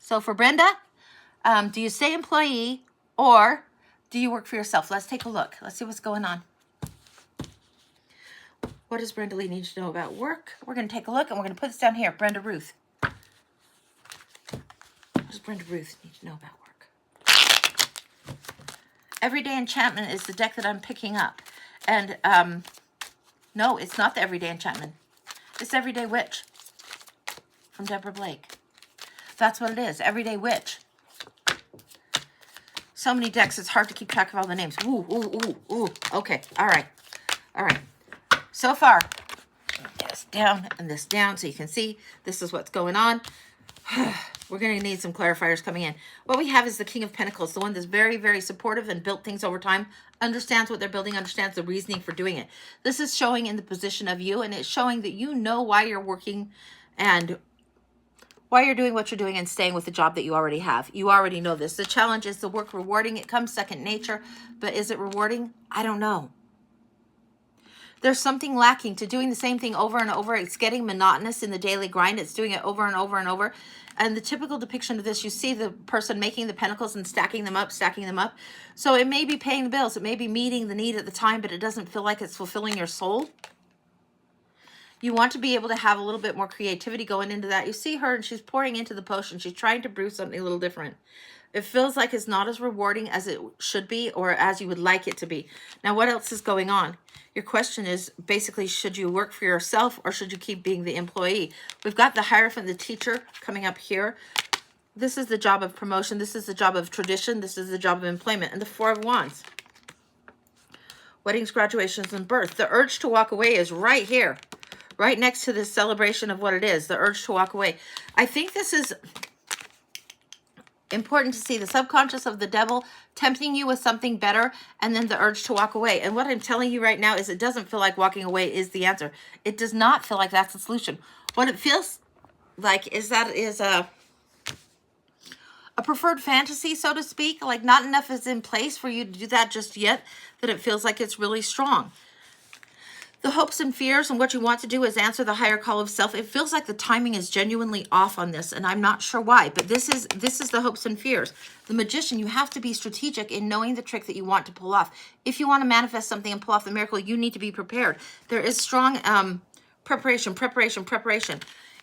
So for Brenda, do you stay employee or do you work for yourself? Let's take a look. Let's see what's going on. What does Brenda Lee need to know about work? We're going to take a look and we're going to put this down here. Brenda Ruth. What does Brenda Ruth need to know about work? Everyday Enchantment is the deck that I'm picking up. And no, it's not the Everyday Enchantment. It's Everyday Witch from Deborah Blake. That's what it is. Everyday Witch. So many decks, it's hard to keep track of all the names. Ooh, ooh, ooh, ooh. Okay, all right. All right. So far, this down and this down so you can see this is what's going on. We're going to need some clarifiers coming in. What we have is the King of Pentacles, the one that's very, very supportive and built things over time, understands what they're building, understands the reasoning for doing it. This is showing in the position of you, and it's showing that you know why you're working and why you're doing what you're doing and staying with the job that you already have. You already know this. The challenge is the work rewarding. It comes second nature, but is it rewarding? I don't know. There's something lacking to doing the same thing over and over. It's getting monotonous in the daily grind. It's doing it over and over and over. And the typical depiction of this, you see the person making the pentacles and stacking them up, stacking them up. So it may be paying the bills. It may be meeting the need at the time, but it doesn't feel like it's fulfilling your soul. You want to be able to have a little bit more creativity going into that. You see her and she's pouring into the potion. She's trying to brew something a little different. It feels like it's not as rewarding as it should be or as you would like it to be. Now, what else is going on? Your question is basically, should you work for yourself or should you keep being the employee? We've got the Hierophant, the teacher, coming up here. This is the job of promotion. This is the job of tradition. This is the job of employment. And the Four of Wands. Weddings, graduations, and birth. The urge to walk away is right here. Right next to this celebration of what it is, the urge to walk away. I think this is important to see, the subconscious of the devil tempting you with something better and then the urge to walk away. And what I'm telling you right now is it doesn't feel like walking away is the answer. It does not feel like that's the solution. What it feels like is that is a preferred fantasy, so to speak. Like not enough is in place for you to do that just yet, that it feels like it's really strong. The hopes and fears and what you want to do is answer the higher call of self. It feels like the timing is genuinely off on this, and I'm not sure why, but this is the hopes and fears. The Magician, you have to be strategic in knowing the trick that you want to pull off. If you want to manifest something and pull off the miracle, you need to be prepared. There is strong preparation.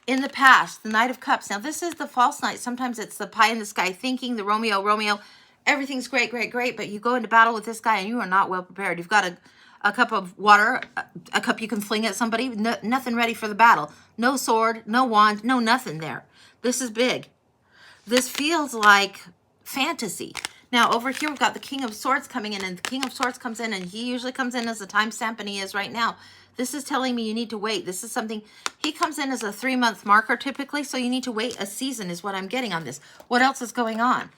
In the past, the Knight of Cups. Now, this is the false knight. Sometimes it's the pie in the sky thinking, the Romeo. Everything's great, but you go into battle with this guy and you are not well prepared. You've got a cup of water, a cup you can fling at somebody, nothing ready for the battle. No sword, no wand, no nothing there. This is big. This feels like fantasy. Now, over here, we've got the King of Swords coming in, and the King of Swords comes in, and he usually comes in as a timestamp, and he is right now. This is telling me you need to wait. This is something, he comes in as a 3-month marker typically, so you need to wait a season is what I'm getting on this. What else is going on?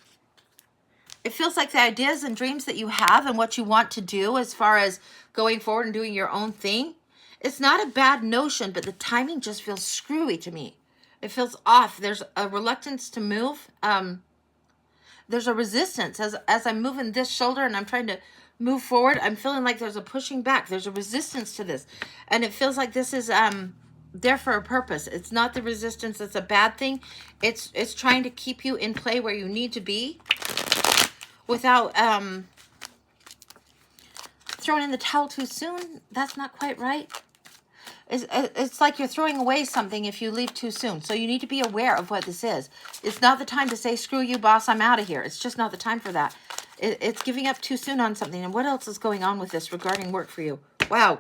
It feels like the ideas and dreams that you have and what you want to do as far as going forward and doing your own thing, it's not a bad notion, but the timing just feels screwy to me. It feels off. There's a reluctance to move. There's a resistance. As I'm moving this shoulder and I'm trying to move forward, I'm feeling like there's a pushing back. There's a resistance to this. And it feels like this is there for a purpose. It's not the resistance that's a bad thing. It's trying to keep you in play where you need to be, without throwing in the towel too soon. That's not quite right. It's like you're throwing away something if you leave too soon. So you need to be aware of what this is. It's not the time to say, screw you, boss, I'm out of here. It's just not the time for that. It's giving up too soon on something. And what else is going on with this regarding work for you? Wow.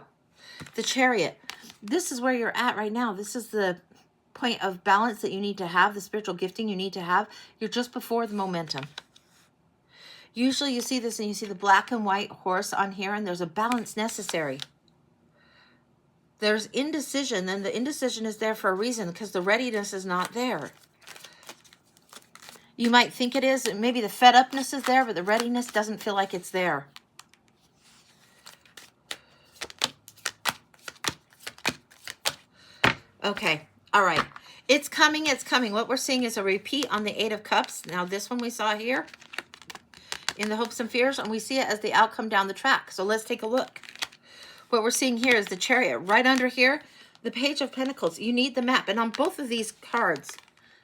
The Chariot. This is where you're at right now. This is the point of balance that you need to have, the spiritual gifting you need to have. You're just before the momentum. Usually you see this and you see the black and white horse on here, and there's a balance necessary. There's indecision, and the indecision is there for a reason because the readiness is not there. You might think it is, and maybe the fed upness is there, but the readiness doesn't feel like it's there. Okay, all right. It's coming, it's coming. What we're seeing is a repeat on the Eight of Cups. Now this one we saw here in the hopes and fears, and we see it as the outcome down the track. So let's take a look. What we're seeing here is the Chariot. Right under here, the Page of Pentacles. You need the map. And on both of these cards,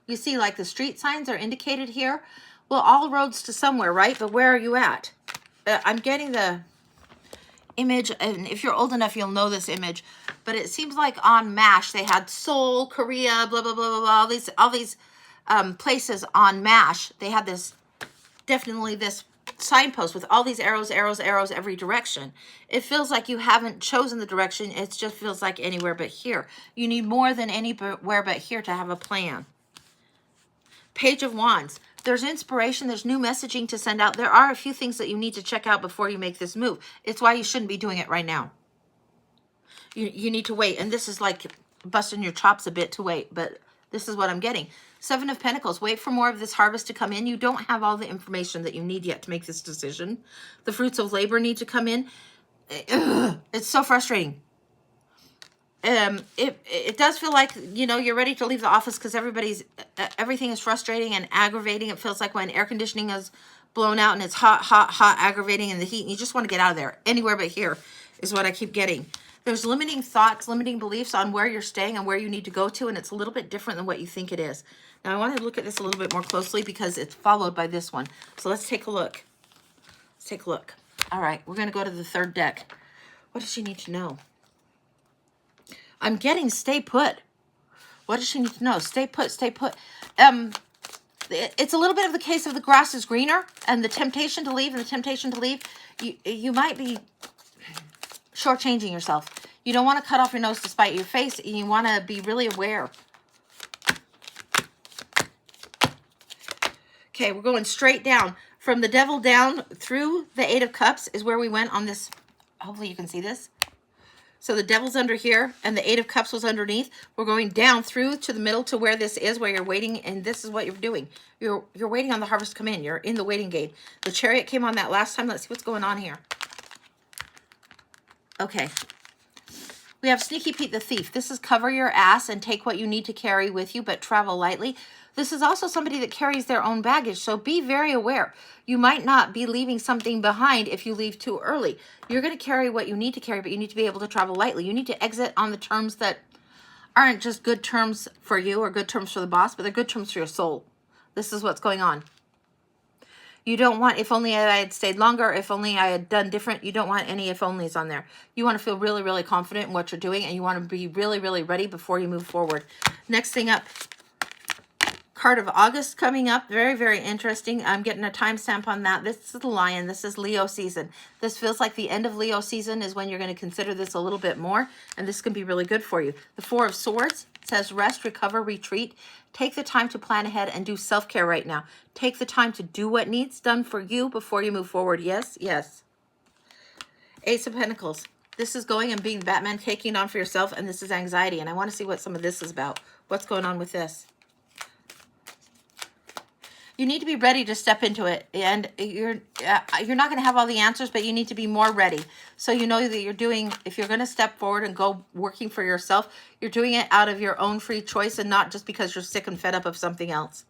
You see, like the street signs are indicated here. Well, all roads to somewhere, right? But where are you at? I'm getting the image, and if you're old enough, you'll know this image. But it seems like on MASH, they had Seoul, Korea, blah, blah, blah, blah, blah, all these places on MASH. They had this, definitely this signpost with all these arrows, arrows, arrows, every direction. It feels like you haven't chosen the direction. It just feels like anywhere but here. You need more than anywhere but here to have a plan. Page of Wands. There's inspiration. There's new messaging to send out. There are a few things that you need to check out before you make this move. It's why you shouldn't be doing it right now. You need to wait. And this is like busting your chops a bit to wait. But this is what I'm getting. Seven of Pentacles. Wait for more of this harvest to come in. You don't have all the information that you need yet to make this decision. The fruits of labor need to come in. It's so frustrating. It does feel like, you know, you're ready to leave the office because everything is frustrating and aggravating. It feels like when air conditioning is blown out and it's hot, hot, hot, aggravating in the heat, and you just want to get out of there. Anywhere but here is what I keep getting. There's limiting thoughts, limiting beliefs on where you're staying and where you need to go to, and it's a little bit different than what you think it is. Now, I want to look at this a little bit more closely because it's followed by this one. So let's take a look. Let's take a look. All right, we're going to go to the third deck. What does she need to know? I'm getting stay put. What does she need to know? Stay put, stay put. It's a little bit of the case of the grass is greener and the temptation to leave and the temptation to leave. You might be shortchanging yourself. You don't want to cut off your nose to spite your face. And you want to be really aware. Okay, we're going straight down. From the Devil down through the Eight of Cups is where we went on this. Hopefully you can see this. So the Devil's under here, and the Eight of Cups was underneath. We're going down through to the middle to where this is, where you're waiting, and this is what you're doing. You're waiting on the harvest to come in. You're in the waiting game. The Chariot came on that last time. Let's see what's going on here. Okay. We have Sneaky Pete the Thief. This is cover your ass and take what you need to carry with you, but travel lightly. This is also somebody that carries their own baggage, so be very aware. You might not be leaving something behind if you leave too early. You're going to carry what you need to carry, but you need to be able to travel lightly. You need to exit on the terms that aren't just good terms for you or good terms for the boss, but they're good terms for your soul. This is what's going on. You don't want, if only I had stayed longer, if only I had done different. You don't want any if onlys on there. You want to feel really, really confident in what you're doing, and you want to be really, really ready before you move forward. Next thing up, card of August coming up. Very, very interesting. I'm getting a timestamp on that. This is the Lion. This is Leo season. This feels like the end of Leo season is when you're going to consider this a little bit more, and this can be really good for you. The Four of Swords says rest, recover, retreat. Take the time to plan ahead and do self-care right now. Take the time to do what needs done for you before you move forward. Yes, yes. Ace of Pentacles. This is going and being Batman, taking it on for yourself, and this is anxiety, and I want to see what some of this is about. What's going on with this? You need to be ready to step into it, and you're not going to have all the answers, but you need to be more ready. So you know that you're doing, if you're going to step forward and go working for yourself, you're doing it out of your own free choice and not just because you're sick and fed up of something else.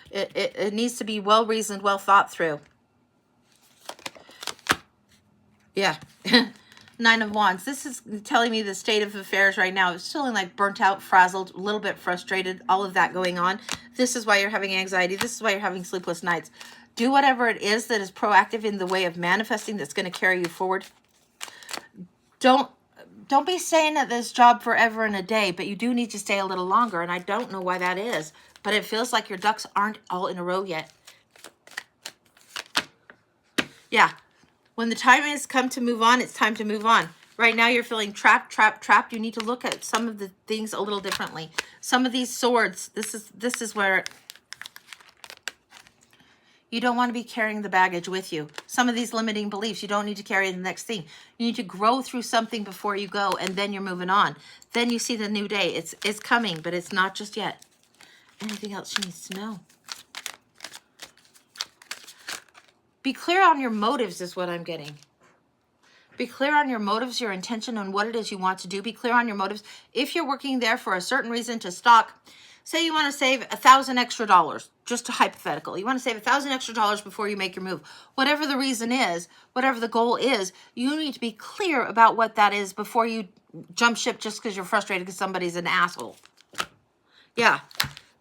It needs to be well reasoned, well thought through. Yeah. Nine of Wands. This is telling me the state of affairs right now. It's feeling like burnt out, frazzled, a little bit frustrated, all of that going on. This is why you're having anxiety. This is why you're having sleepless nights. Do whatever it is that is proactive in the way of manifesting that's going to carry you forward. Don't be staying at this job forever and a day, but you do need to stay a little longer, and I don't know why that is, but it feels like your ducks aren't all in a row yet. Yeah. When the time has come to move on, it's time to move on. Right now, you're feeling trapped, trapped, trapped. You need to look at some of the things a little differently. Some of these swords, this is where you don't want to be carrying the baggage with you. Some of these limiting beliefs, you don't need to carry the next thing. You need to grow through something before you go, and then you're moving on. Then you see the new day. It's coming, but it's not just yet. Anything else she needs to know? Be clear on your motives is what I'm getting. Be clear on your motives, your intention, and what it is you want to do. Be clear on your motives. If you're working there for a certain reason to stock, say you want to save $1,000 extra, just a hypothetical. You want to save $1,000 extra before you make your move. Whatever the reason is, whatever the goal is, you need to be clear about what that is before you jump ship just because you're frustrated because somebody's an asshole. Yeah.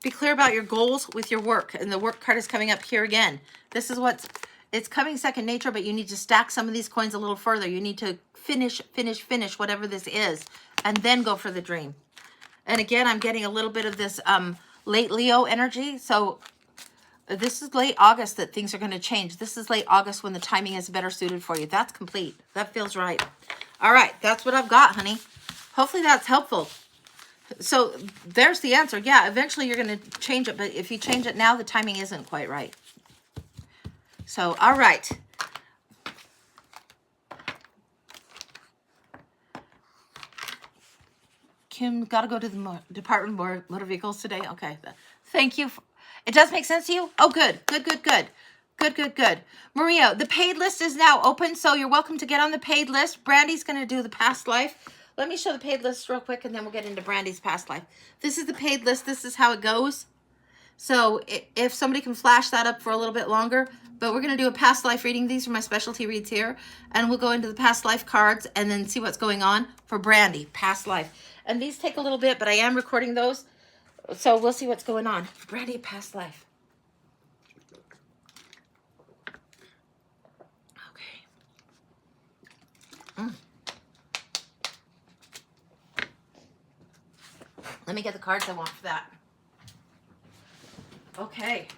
Be clear about your goals with your work. And the work card is coming up here again. This is it's coming second nature, but you need to stack some of these coins a little further. You need to finish whatever this is, and then go for the dream. And again, I'm getting a little bit of this late Leo energy. So this is late August that things are going to change. This is late August when the timing is better suited for you. That's complete. That feels right. All right, that's what I've got, honey. Hopefully that's helpful. So there's the answer. Yeah, eventually you're going to change it, but if you change it now, the timing isn't quite right. So, all right. Kim, got to go to the Department of Motor Vehicles today. Okay. Thank you. It does make sense to you? Oh, good. Good. Maria, the paid list is now open, so you're welcome to get on the paid list. Brandy's going to do the past life. Let me show the paid list real quick, and then we'll get into Brandy's past life. This is the paid list. This is how it goes. So if somebody can flash that up for a little bit longer, but we're going to do a past life reading. These are my specialty reads here, and we'll go into the past life cards and then see what's going on for Brandy, past life. And these take a little bit, but I am recording those, so we'll see what's going on. Brandy, past life. Okay. Let me get the cards I want for that. Okay.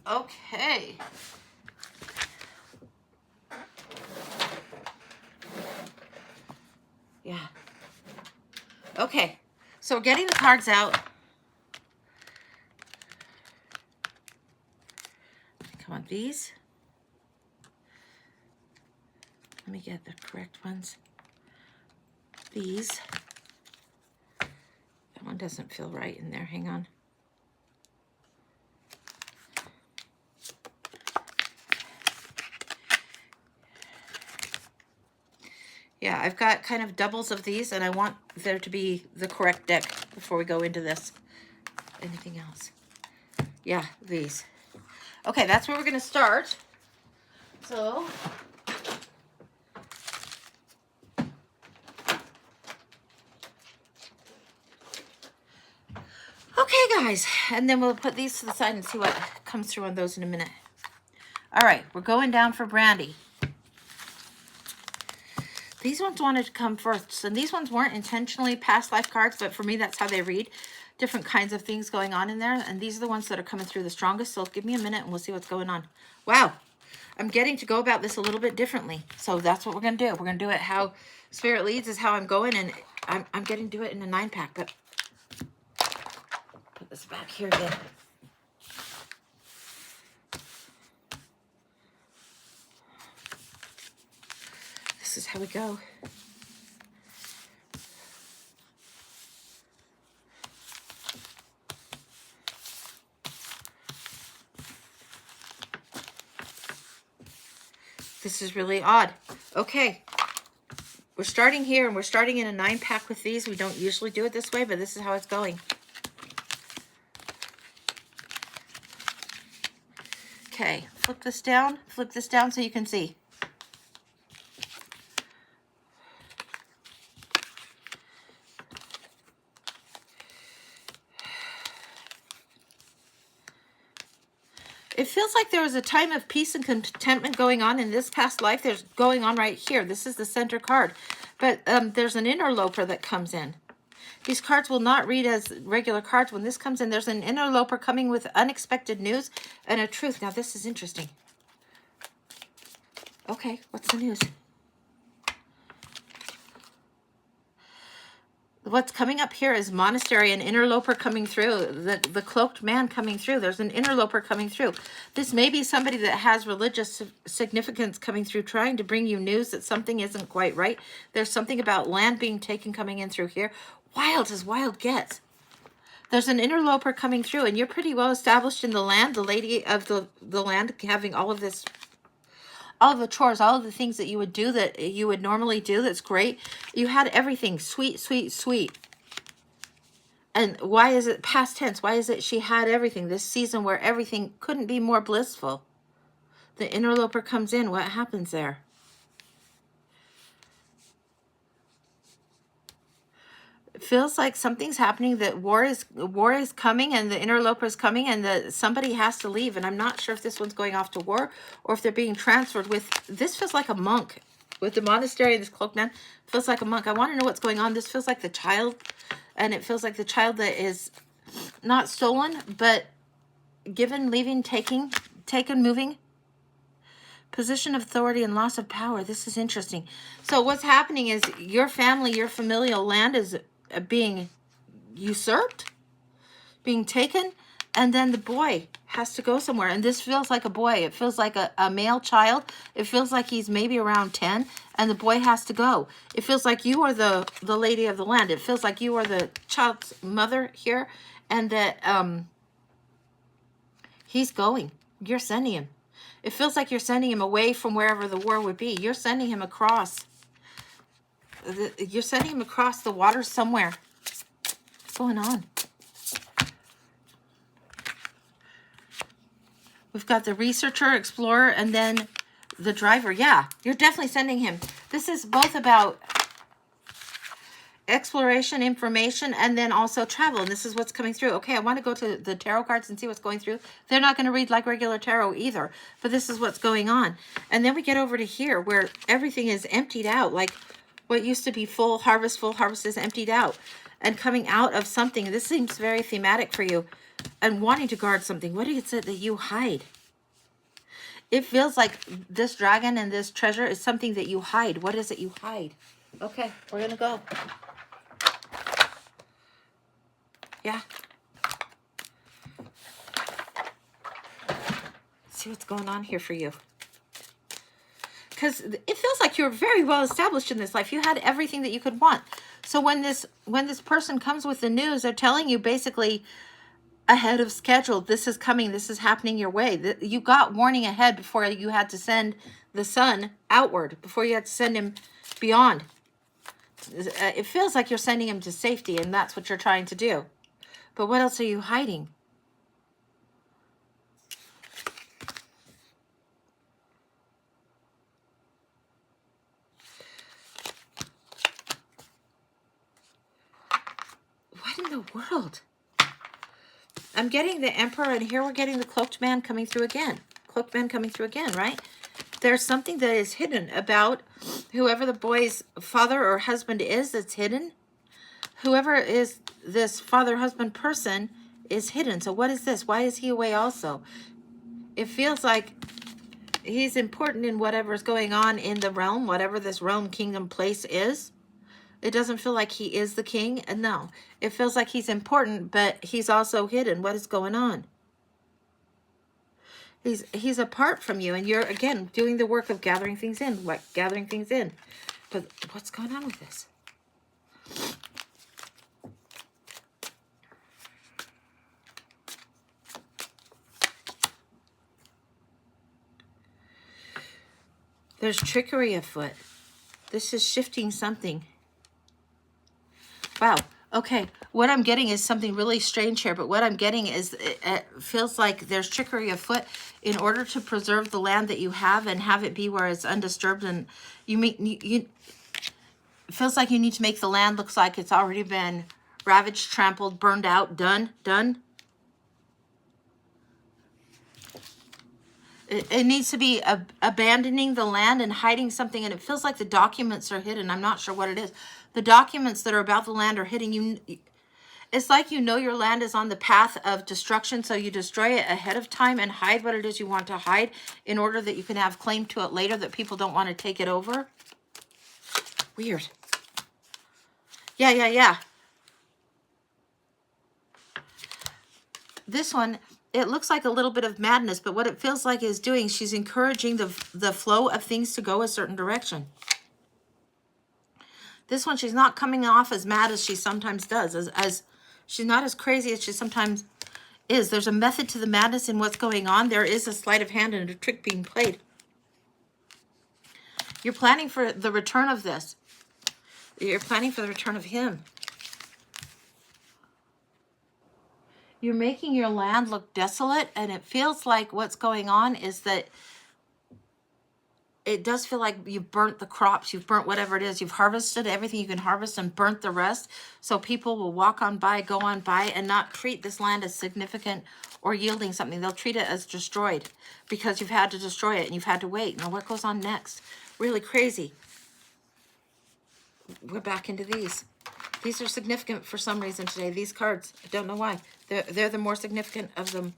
Okay. Yeah. Okay. So we're getting the cards out. Come on, these. Let me get the correct ones. These. That one doesn't feel right in there. Hang on. Yeah, I've got kind of doubles of these, and I want there to be the correct deck before we go into this. Anything else? Yeah, these. Okay, that's where we're going to start. So, okay, guys, and then we'll put these to the side and see what comes through on those in a minute. All right, we're going down for Brandy. These ones wanted to come first, and these ones weren't intentionally past life cards, but for me, that's how they read. Different kinds of things going on in there, and these are the ones that are coming through the strongest, so give me a minute and we'll see what's going on. Wow, I'm getting to go about this a little bit differently, so that's what we're going to do. We're going to do it how Spirit leads is how I'm going, and I'm getting to do it in a 9-pack, but put this back here again. This is how we go. This is really odd. Okay. We're starting here, and we're starting in a 9-pack with these. We don't usually do it this way, but this is how it's going. Okay. Flip this down so you can see. It feels like there was a time of peace and contentment going on in this past life. There's going on right here. This is the center card. But there's an interloper that comes in. These cards will not read as regular cards. When this comes in, there's an interloper coming with unexpected news and a truth. Now, this is interesting. Okay, what's the news? What's coming up here is monastery, an interloper coming through, the cloaked man coming through. There's an interloper coming through. This may be somebody that has religious significance coming through, trying to bring you news that something isn't quite right. There's something about land being taken coming in through here. Wild as wild gets. There's an interloper coming through, and you're pretty well established in the land, the lady of the land, having all of this, all of the chores, all of the things that you would do that you would normally do. That's great. You had everything sweet, sweet, sweet. And why is it past tense? Why is it she had everything? This season where everything couldn't be more blissful. The interloper comes in. What happens there? It feels like something's happening, that war is coming, and the interloper is coming, and somebody has to leave. And I'm not sure if this one's going off to war or if they're being transferred with. This feels like a monk with the monastery and this cloaked man. Feels like a monk. I want to know what's going on. This feels like the child, and it feels like the child that is not stolen, but given, leaving, taken, moving. Position of authority and loss of power. This is interesting. So what's happening is your family, your familial land is being usurped, being taken, and then the boy has to go somewhere. And this feels like a boy. It feels like a male child. It feels like he's maybe around 10, and the boy has to go. It feels like you are the lady of the land. It feels like you are the child's mother here, and that he's going. You're sending him. It feels like you're sending him away from wherever the war would be. You're sending him across. You're sending him across the water somewhere. What's going on? We've got the researcher, explorer, and then the driver. Yeah, you're definitely sending him. This is both about exploration, information, and then also travel. And this is what's coming through. Okay, I want to go to the tarot cards and see what's going through. They're not going to read like regular tarot either, but this is what's going on. And then we get over to here where everything is emptied out. Like what used to be full harvest is emptied out and coming out of something. This seems very thematic for you and wanting to guard something. What is it that you hide? It feels like this dragon and this treasure is something that you hide. What is it you hide? Okay, we're going to go. Yeah. See what's going on here for you. Because it feels like you're very well established in this life. You had everything that you could want. So when this person comes with the news, they're telling you basically ahead of schedule, this is coming, this is happening your way. You got warning ahead before you had to send the son outward, before you had to send him beyond. It feels like you're sending him to safety, and that's what you're trying to do. But what else are you hiding? What in the world? I'm getting the Emperor, and here we're getting the Cloaked Man coming through again. Cloaked Man coming through again, right? There's something that is hidden about whoever the boy's father or husband is that's hidden. Whoever is this father-husband person is hidden. So what is this? Why is he away also? It feels like he's important in whatever's going on in the realm, whatever this realm, kingdom, place is. It doesn't feel like he is the king. No, it feels like he's important, but he's also hidden. What is going on? He's apart from you, and you're, again, doing the work of gathering things in. Gathering things in. But what's going on with this? There's trickery afoot. This is shifting something. Wow. Okay. What I'm getting is something really strange here, but what I'm getting is it feels like there's trickery afoot in order to preserve the land that you have and have it be where it's undisturbed. And it feels like you need to make the land looks like it's already been ravaged, trampled, burned out, done. It needs to be abandoning the land and hiding something, and it feels like the documents are hidden. I'm not sure what it is. The documents that are about the land are hidden. It's like you know your land is on the path of destruction, so you destroy it ahead of time and hide what it is you want to hide in order that you can have claim to it later, that people don't want to take it over. Weird. Yeah. This one, it looks like a little bit of madness, but what it feels like is doing, she's encouraging the flow of things to go a certain direction. This one, she's not coming off as mad as she sometimes does, as she's not as crazy as she sometimes is. There's a method to the madness in what's going on. There is a sleight of hand and a trick being played. You're planning for the return of this. You're planning for the return of him. You're making your land look desolate, and it feels like what's going on is that it does feel like you've burnt the crops, you've burnt whatever it is, you've harvested everything you can harvest and burnt the rest. So people will walk on by, go on by, and not treat this land as significant or yielding something. They'll treat it as destroyed because you've had to destroy it and you've had to wait. Now what goes on next? Really crazy. We're back into these. These are significant for some reason today. These cards, I don't know why. They're the more significant of them.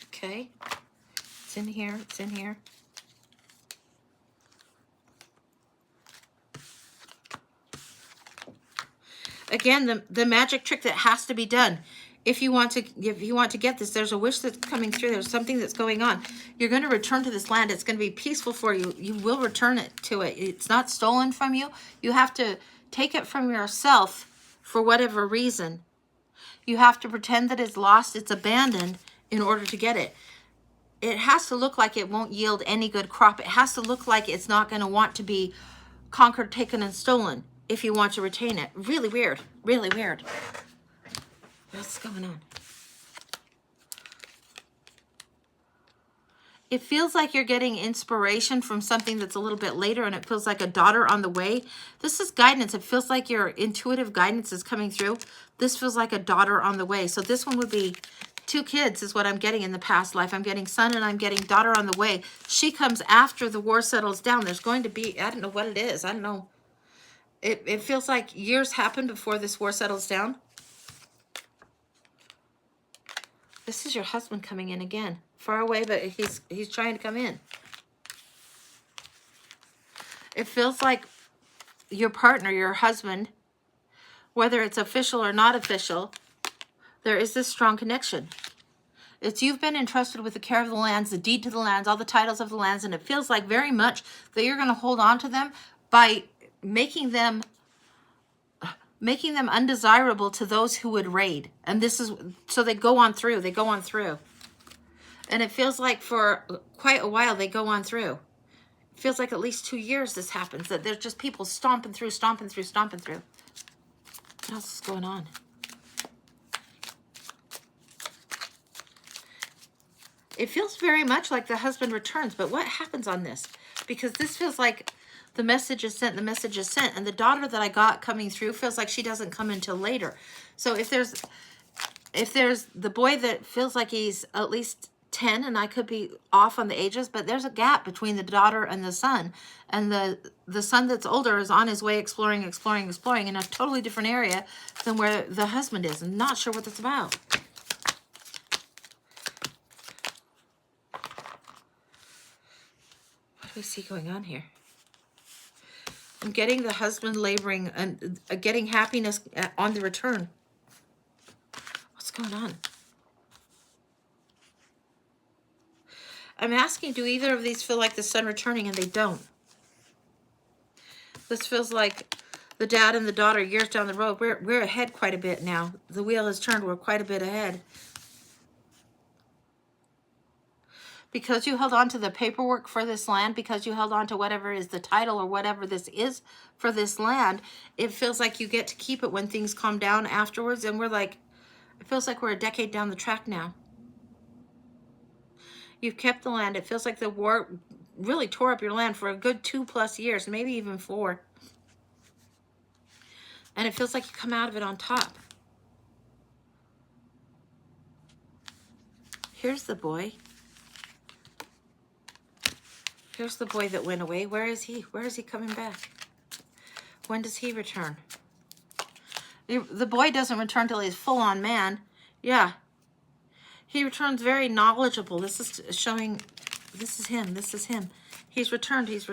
Okay. It's in here. It's in here. Again, the magic trick that has to be done. If you want to get this, there's a wish that's coming through. There's something that's going on. You're going to return to this land. It's going to be peaceful for you. You will return it to it. It's not stolen from you. You have to take it from yourself for whatever reason. You have to pretend that it's lost, it's abandoned in order to get it. It has to look like it won't yield any good crop. It has to look like it's not going to want to be conquered, taken, and stolen if you want to retain it. Really weird. Really weird. What's going on? It feels like you're getting inspiration from something that's a little bit later, and it feels like a daughter on the way. This is guidance. It feels like your intuitive guidance is coming through. This feels like a daughter on the way. So this one would be 2 kids is what I'm getting in the past life. I'm getting son and I'm getting daughter on the way. She comes after the war settles down. There's going to be, I don't know what it is. I don't know. It feels like years happen before this war settles down. This is your husband coming in again. Far away, but he's trying to come in. It feels like your partner, your husband, whether it's official or not official, there is this strong connection. It's you've been entrusted with the care of the lands, the deed to the lands, all the titles of the lands, and it feels like very much that you're going to hold on to them by making them undesirable to those who would raid. And this is, so they go on through. And it feels like for quite a while they go on through. It feels like at least 2 years this happens, that there's just people stomping through. What else is going on? It feels very much like the husband returns, but what happens on this? Because this feels like the message is sent, and the daughter that I got coming through feels like she doesn't come until later. So if there's the boy that feels like he's at least 10, and I could be off on the ages, but there's a gap between the daughter and the son. And the son that's older is on his way exploring in a totally different area than where the husband is. I'm not sure what that's about. What do we see going on here? I'm getting the husband laboring and getting happiness on the return. What's going on? I'm asking, do either of these feel like the son returning? And they don't. This feels like the dad and the daughter years down the road. We're ahead quite a bit now. The wheel has turned. We're quite a bit ahead. Because you held on to the paperwork for this land, because you held on to whatever is the title or whatever this is for this land, it feels like you get to keep it when things calm down afterwards. And we're like, it feels like we're a decade down the track now. You've kept the land. It feels like the war really tore up your land for a good 2+ years, maybe even 4. And it feels like you come out of it on top. Here's the boy. Here's the boy that went away. Where is he? Where is he coming back? When does he return? The boy doesn't return till he's full-on man. Yeah. He returns very knowledgeable. This is showing, this is him. He's returned. He's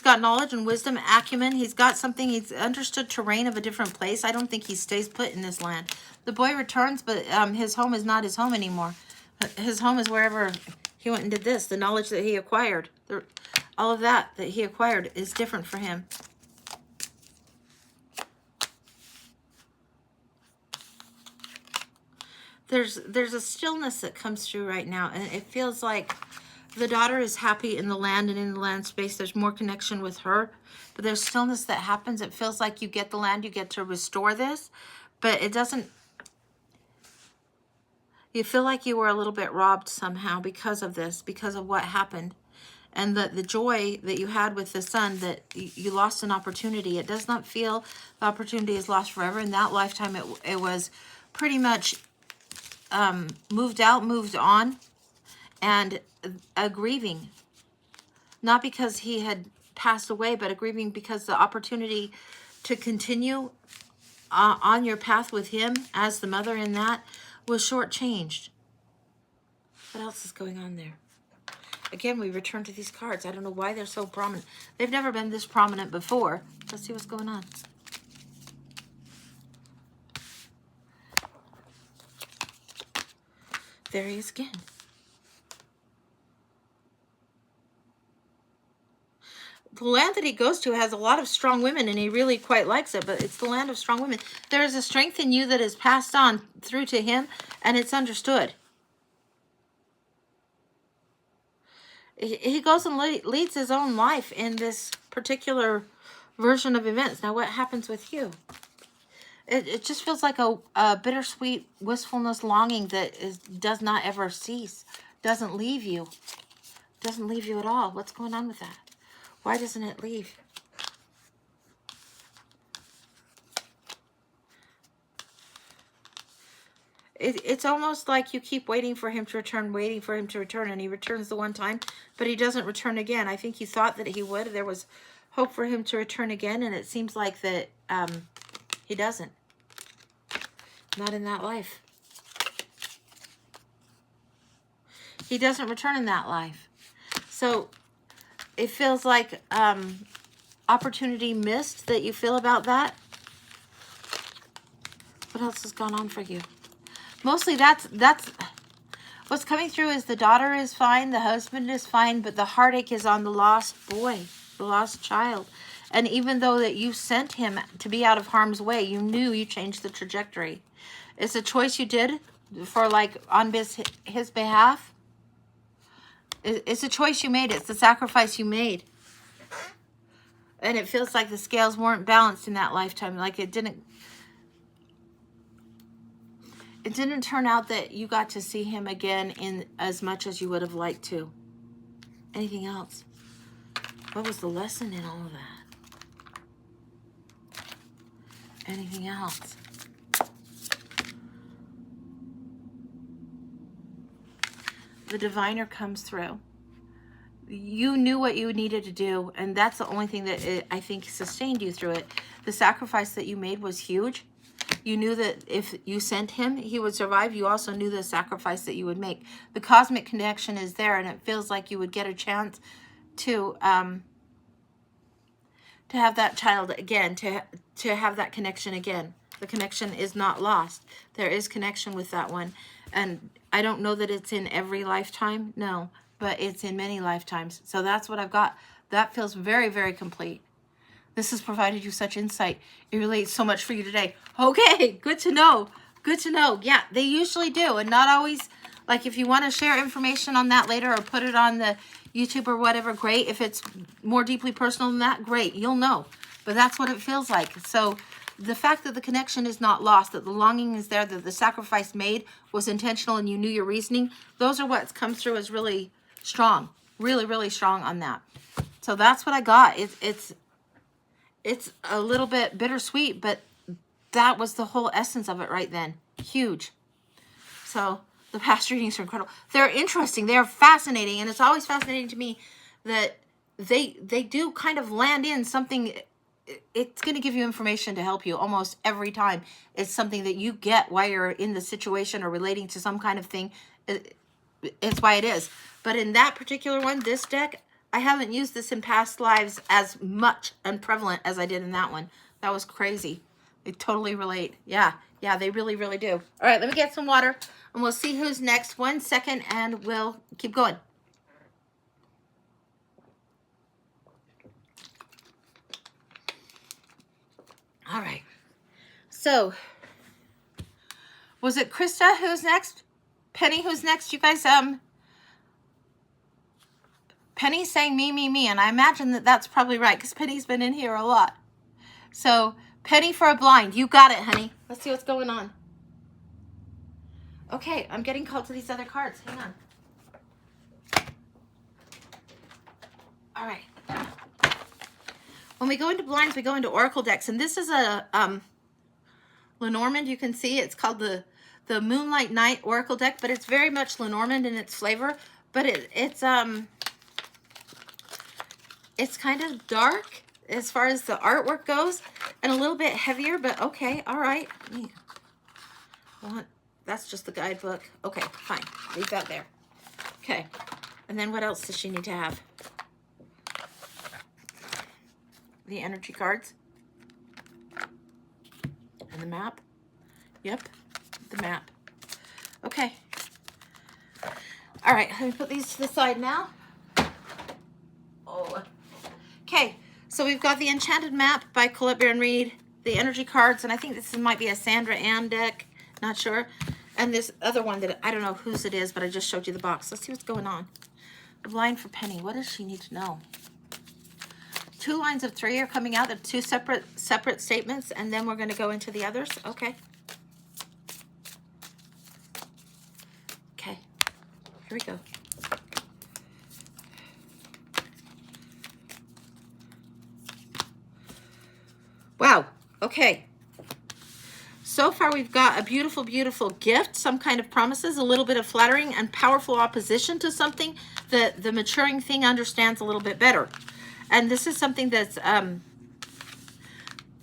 got knowledge and wisdom, acumen. He's got something. He's understood terrain of a different place. I don't think he stays put in this land. The boy returns, but his home is not his home anymore. His home is wherever he went and did this. The knowledge that he acquired, all of that he acquired is different for him. There's a stillness that comes through right now, and it feels like the daughter is happy in the land and in the land space. There's more connection with her, but there's stillness that happens. It feels like you get the land, you get to restore this, but it doesn't. You feel like you were a little bit robbed somehow because of this, because of what happened. And the joy that you had with the son, that you lost an opportunity. It does not feel the opportunity is lost forever. In that lifetime, it was pretty much moved out, moved on, and a grieving. Not because he had passed away, but a grieving because the opportunity to continue on your path with him as the mother in that was shortchanged. What else is going on there? Again, we return to these cards. I don't know why they're so prominent. They've never been this prominent before. Let's see what's going on. There he is again. The land that he goes to has a lot of strong women, and he really quite likes it, but it's the land of strong women. There is a strength in you that is passed on through to him, and it's understood. He goes and leads his own life in this particular version of events. Now, what happens with you? It just feels like a bittersweet wistfulness, longing that does not ever cease, doesn't leave you. Doesn't leave you at all. What's going on with that? Why doesn't it leave? It's almost like you keep waiting for him to return, and he returns the one time, but he doesn't return again. I think you thought that he would. There was hope for him to return again, and it seems like that he doesn't. Not in that life. He doesn't return in that life. So it feels like opportunity missed that you feel about that. What else has gone on for you? Mostly that's what's coming through is the daughter is fine, the husband is fine, but the heartache is on the lost boy, the lost child. And even though that you sent him to be out of harm's way, you knew you changed the trajectory. It's a choice you did for, like, on his behalf. It's a choice you made. It's the sacrifice you made. And it feels like the scales weren't balanced in that lifetime. Like it didn't turn out that you got to see him again in as much as you would have liked to. Anything else? What was the lesson in all of that? Anything else? The diviner comes through. You knew what you needed to do, and that's the only thing that I think sustained you through it. The sacrifice that you made was huge. You knew that if you sent him, he would survive. You also knew the sacrifice that you would make. The cosmic connection is there, and it feels like you would get a chance to have that child again, to have that connection again. The connection is not lost. There is connection with that one. And I don't know that it's in every lifetime, no, but it's in many lifetimes. So that's what I've got. That feels very, very complete. This has provided you such insight. It relates so much for you today. Okay, good to know. Good to know. Yeah, they usually do. And not always, like if you want to share information on that later or put it on the YouTube or whatever, great. If it's more deeply personal than that, great. You'll know. But that's what it feels like. So the fact that the connection is not lost, that the longing is there, that the sacrifice made was intentional and you knew your reasoning, those are what's come through as really strong. Really, really strong on that. So that's what I got. It's a little bit bittersweet, but that was the whole essence of it right then. Huge. So the past readings are incredible. They're interesting. They're fascinating. And it's always fascinating to me that they do kind of land in something. It's going to give you information to help you almost every time. It's something that you get while you're in the situation or relating to some kind of thing. It's why it is. But in that particular one, this deck, I haven't used this in past lives as much and prevalent as I did in that one. That was crazy. They totally relate. Yeah, they really, really do. All right, let me get some water, and we'll see who's next. 1 second, and we'll keep going. All right. So, was it Krista who's next? Penny who's next? You guys, Penny's saying me, and I imagine that that's probably right because Penny's been in here a lot. So, Penny for a blind. You got it, honey. Let's see what's going on. Okay, I'm getting called to these other cards. Hang on. All right. When we go into blinds, we go into oracle decks, and this is a Lenormand. You can see it's called the Moonlight Night Oracle deck, but it's very much Lenormand in its flavor. But it's kind of dark as far as the artwork goes, and a little bit heavier. But okay, all right. Well, that's just the guidebook. Okay, fine. Leave that there. Okay, and then what else does she need to have? The energy cards and the map. Yep, the map. Okay. All right, let me put these to the side now. Oh. Okay, so we've got the Enchanted Map by Colette Baron-Reid, the energy cards, and I think this might be a Sandra Ann deck, not sure. And this other one that I don't know whose it is, but I just showed you the box. Let's see what's going on. The blind for Penny. What does she need to know? 2 lines of 3 are coming out. They're 2 separate statements, and then we're going to go into the others. Okay. Okay. Here we go. Wow. Okay. So far, we've got a beautiful, beautiful gift, some kind of promises, a little bit of flattering, and powerful opposition to something that the maturing thing understands a little bit better. And this is something that's,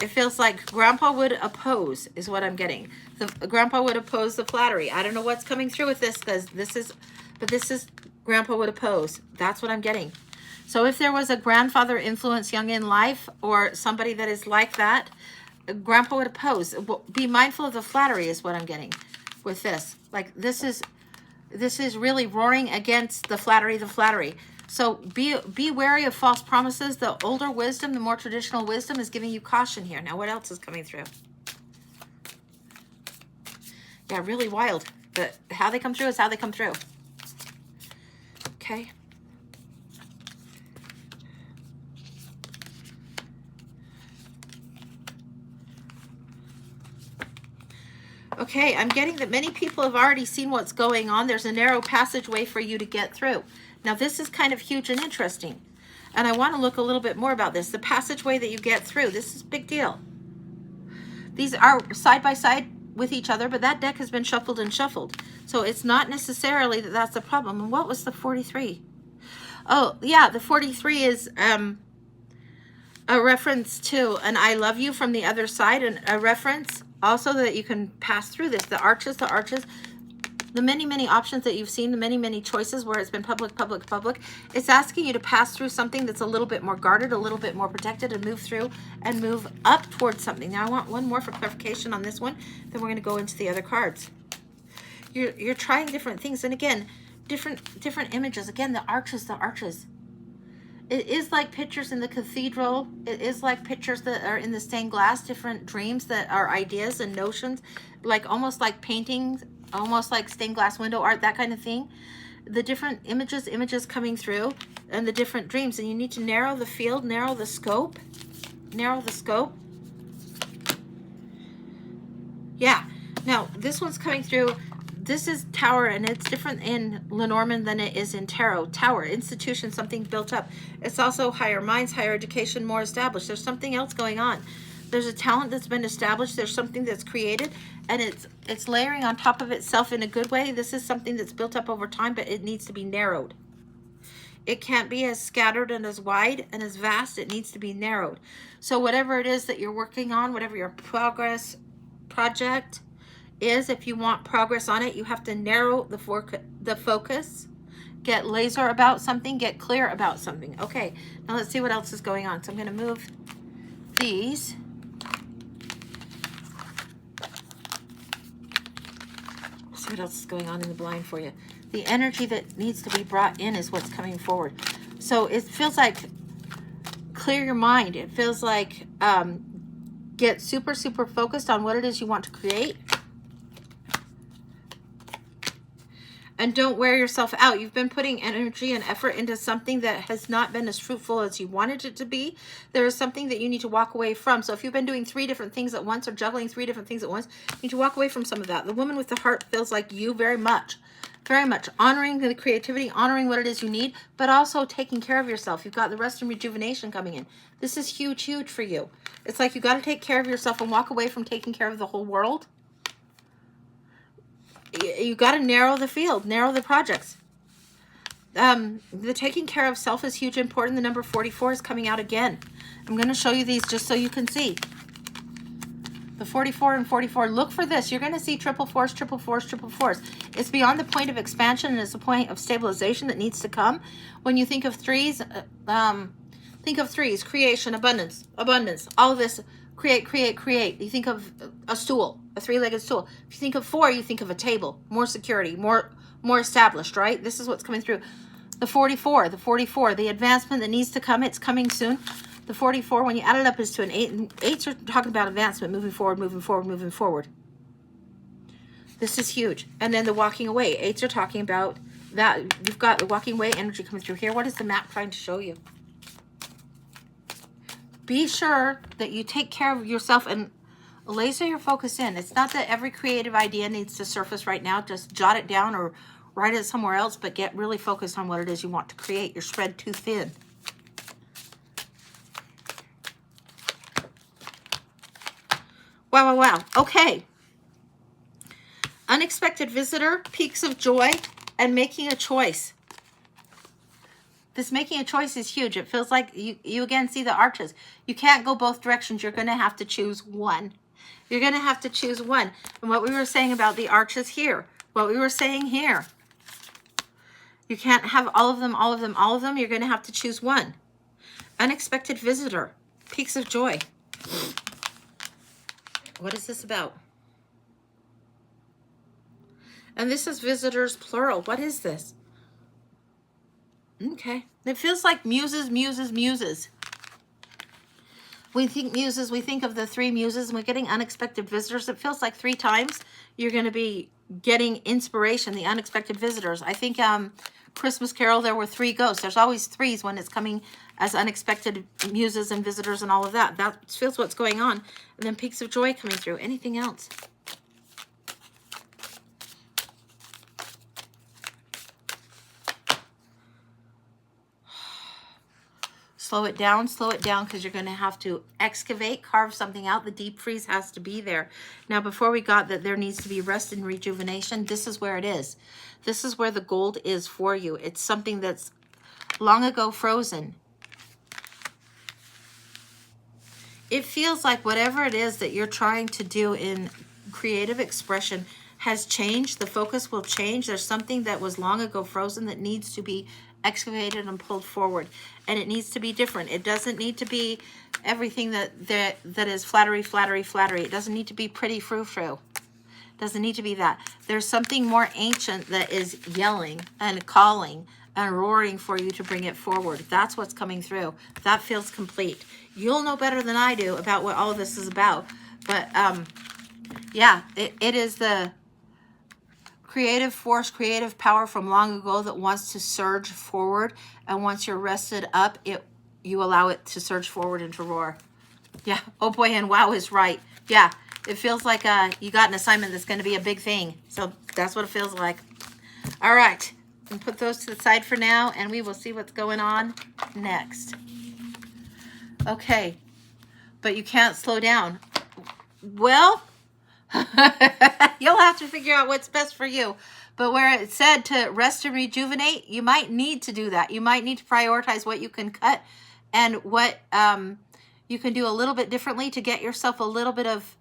it feels like Grandpa would oppose, is what I'm getting. Grandpa would oppose the flattery. I don't know what's coming through with this, because this is Grandpa would oppose. That's what I'm getting. So if there was a grandfather influence young in life, or somebody that is like that, Grandpa would oppose. Be mindful of the flattery is what I'm getting with this. Like this is really roaring against the flattery. So be wary of false promises. The older wisdom, the more traditional wisdom is giving you caution here. Now, what else is coming through? Yeah, really wild. But how they come through is how they come through. Okay. Okay, I'm getting that many people have already seen what's going on. There's a narrow passageway for you to get through. Now, this is kind of huge and interesting, and I want to look a little bit more about this. The passageway that you get through, this is a big deal. These are side by side with each other, but that deck has been shuffled and shuffled. So it's not necessarily that that's the problem. And what was the 43? Oh, yeah, the 43 is a reference to an I love you from the other side, and a reference also that you can pass through this. The arches, the many, many options that you've seen, the many, many choices where it's been public. It's asking you to pass through something that's a little bit more guarded, a little bit more protected, and move through and move up towards something. Now, I want one more for clarification on this one. Then we're going to go into the other cards. You're trying different things. And again, different images. Again, the arches. It is like pictures in the cathedral. It is like pictures that are in the stained glass, different dreams that are ideas and notions, like almost like paintings, almost like stained glass window art, that kind of thing. The different images coming through, and the different dreams. And you need to narrow the field, narrow the scope. Yeah. Now, this one's coming through. This is Tower, and it's different in Lenormand than it is in Tarot. Tower, institution, something built up. It's also higher minds, higher education, more established. There's something else going on. There's a talent that's been established. There's something that's created, and it's layering on top of itself in a good way. This is something that's built up over time, but it needs to be narrowed. It can't be as scattered and as wide and as vast. It needs to be narrowed. So whatever it is that you're working on, whatever your project is, if you want progress on it, you have to narrow the focus, get laser about something, get clear about something. Okay, now let's see what else is going on. So I'm going to move these. Let's see what else is going on in the blind for you. The energy that needs to be brought in is what's coming forward. So it feels like clear your mind. It feels like get super focused on what it is you want to create. And don't wear yourself out. You've been putting energy and effort into something that has not been as fruitful as you wanted it to be. There is something that you need to walk away from. So if you've been doing 3 different things at once or juggling 3 different things at once, you need to walk away from some of that. The woman with the heart feels like you very much. Very much. Honoring the creativity, honoring what it is you need, but also taking care of yourself. You've got the rest and rejuvenation coming in. This is huge, huge for you. It's like you got to take care of yourself and walk away from taking care of the whole world. You got to narrow the field, narrow the projects. The taking care of self is huge, important. The number 44 is coming out again. I'm going to show you these just so you can see. The 44 and 44. Look for this. You're going to see triple fours, triple fours, triple fours. It's beyond the point of expansion, and it's a point of stabilization that needs to come. When you think of threes, creation, abundance, abundance. All of this, create, create, create. You think of a stool, a 3-legged stool. If you think of 4, you think of a table, more security, more established, right? This is what's coming through. The 44, the advancement that needs to come, it's coming soon. The 44, when you add it up, is to an 8. And 8s are talking about advancement, moving forward, moving forward, moving forward. This is huge. And then the walking away. 8s are talking about that. You've got the walking away energy coming through here. What is the map trying to show you? Be sure that you take care of yourself and laser your focus in. It's not that every creative idea needs to surface right now. Just jot it down or write it somewhere else, but get really focused on what it is you want to create. You're spread too thin. Wow, wow, wow. Okay. Unexpected visitor, peaks of joy, and making a choice. This making a choice is huge. It feels like you again see the arches. You can't go both directions. You're going to have to choose one. You're going to have to choose one. And what we were saying about the arches here, what we were saying here, you can't have all of them, all of them, all of them. You're going to have to choose one. Unexpected visitor, peaks of joy. What is this about? And this is visitors plural. What is this? Okay. It feels like muses, muses, muses. We think muses, we think of the 3 muses, and we're getting unexpected visitors. It feels like 3 times you're going to be getting inspiration, the unexpected visitors. I think Christmas Carol, there were 3 ghosts. There's always 3s when it's coming as unexpected muses and visitors and all of that. That feels what's going on. And then peaks of joy coming through. Anything else? Slow it down, because you're going to have to excavate, carve something out. The deep freeze has to be there. Now, before we got that there needs to be rest and rejuvenation, this is where it is. This is where the gold is for you. It's something that's long ago frozen. It feels like whatever it is that you're trying to do in creative expression has changed. The focus will change. There's something that was long ago frozen that needs to be excavated and pulled forward, and it needs to be different. It doesn't need to be everything that is flattery, flattery, flattery. It doesn't need to be pretty, frou-frou. Doesn't need to be that. There's something more ancient that is yelling and calling and roaring for you to bring it forward. That's what's coming through. That feels complete. You'll know better than I do about what all of this is about, but yeah, it is the creative force, creative power from long ago that wants to surge forward, and once you're rested up, you allow it to surge forward and to roar. Yeah. Oh boy, and wow is right. Yeah. It feels like you got an assignment that's going to be a big thing. So that's what it feels like. All right. And put those to the side for now, and we will see what's going on next. Okay. But you can't slow down. Well, you'll have to figure out what's best for you. But where it said to rest and rejuvenate, you might need to do that. You might need to prioritize what you can cut and what you can do a little bit differently to get yourself a little bit of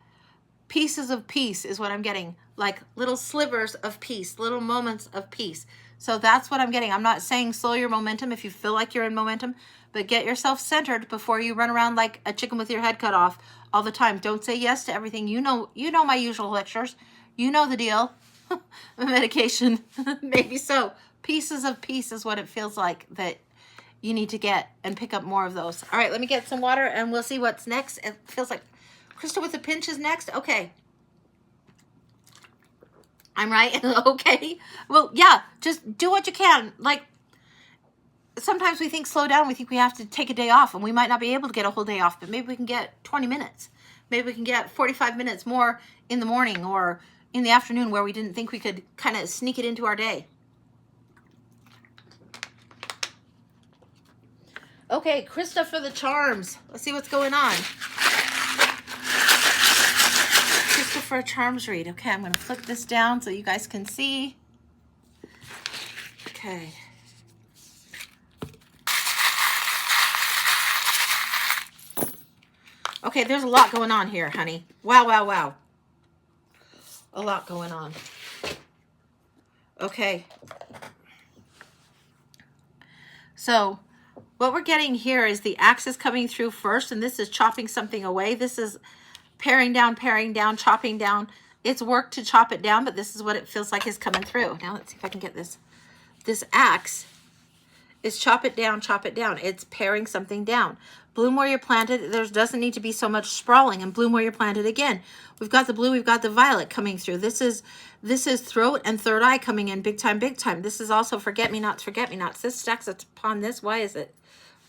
pieces of peace is what I'm getting. Like little slivers of peace, little moments of peace. So that's what I'm getting. I'm not saying slow your momentum if you feel like you're in momentum, but get yourself centered before you run around like a chicken with your head cut off all the time. Don't say yes to everything. You know my usual lectures. You know the deal. Medication, maybe so. Pieces of peace is what it feels like that you need to get, and pick up more of those. All right, let me get some water and we'll see what's next. It feels like Crystal with a Pinch is next. Okay. I'm right. Okay. Well, yeah, just do what you can. Like, sometimes we think slow down. We think we have to take a day off, and we might not be able to get a whole day off, but maybe we can get 20 minutes. Maybe we can get 45 minutes more in the morning or in the afternoon where we didn't think we could kind of sneak it into our day. Okay, Krista for the charms. Let's see what's going on. For a charms read. Okay, I'm going to flip this down so you guys can see. Okay. Okay, there's a lot going on here, honey. Wow, wow, wow. A lot going on. Okay. So, what we're getting here is the axe is coming through first, and this is chopping something away. This is paring down, chopping down. It's work to chop it down, but this is what it feels like is coming through. Now let's see if I can get this. This axe is chop it down. It's paring something down. Bloom where you're planted. There doesn't need to be so much sprawling, and bloom where you're planted again. We've got the blue, we've got the violet coming through. This is throat and third eye coming in big time. This is also forget-me-nots. This stacks upon this. Why is it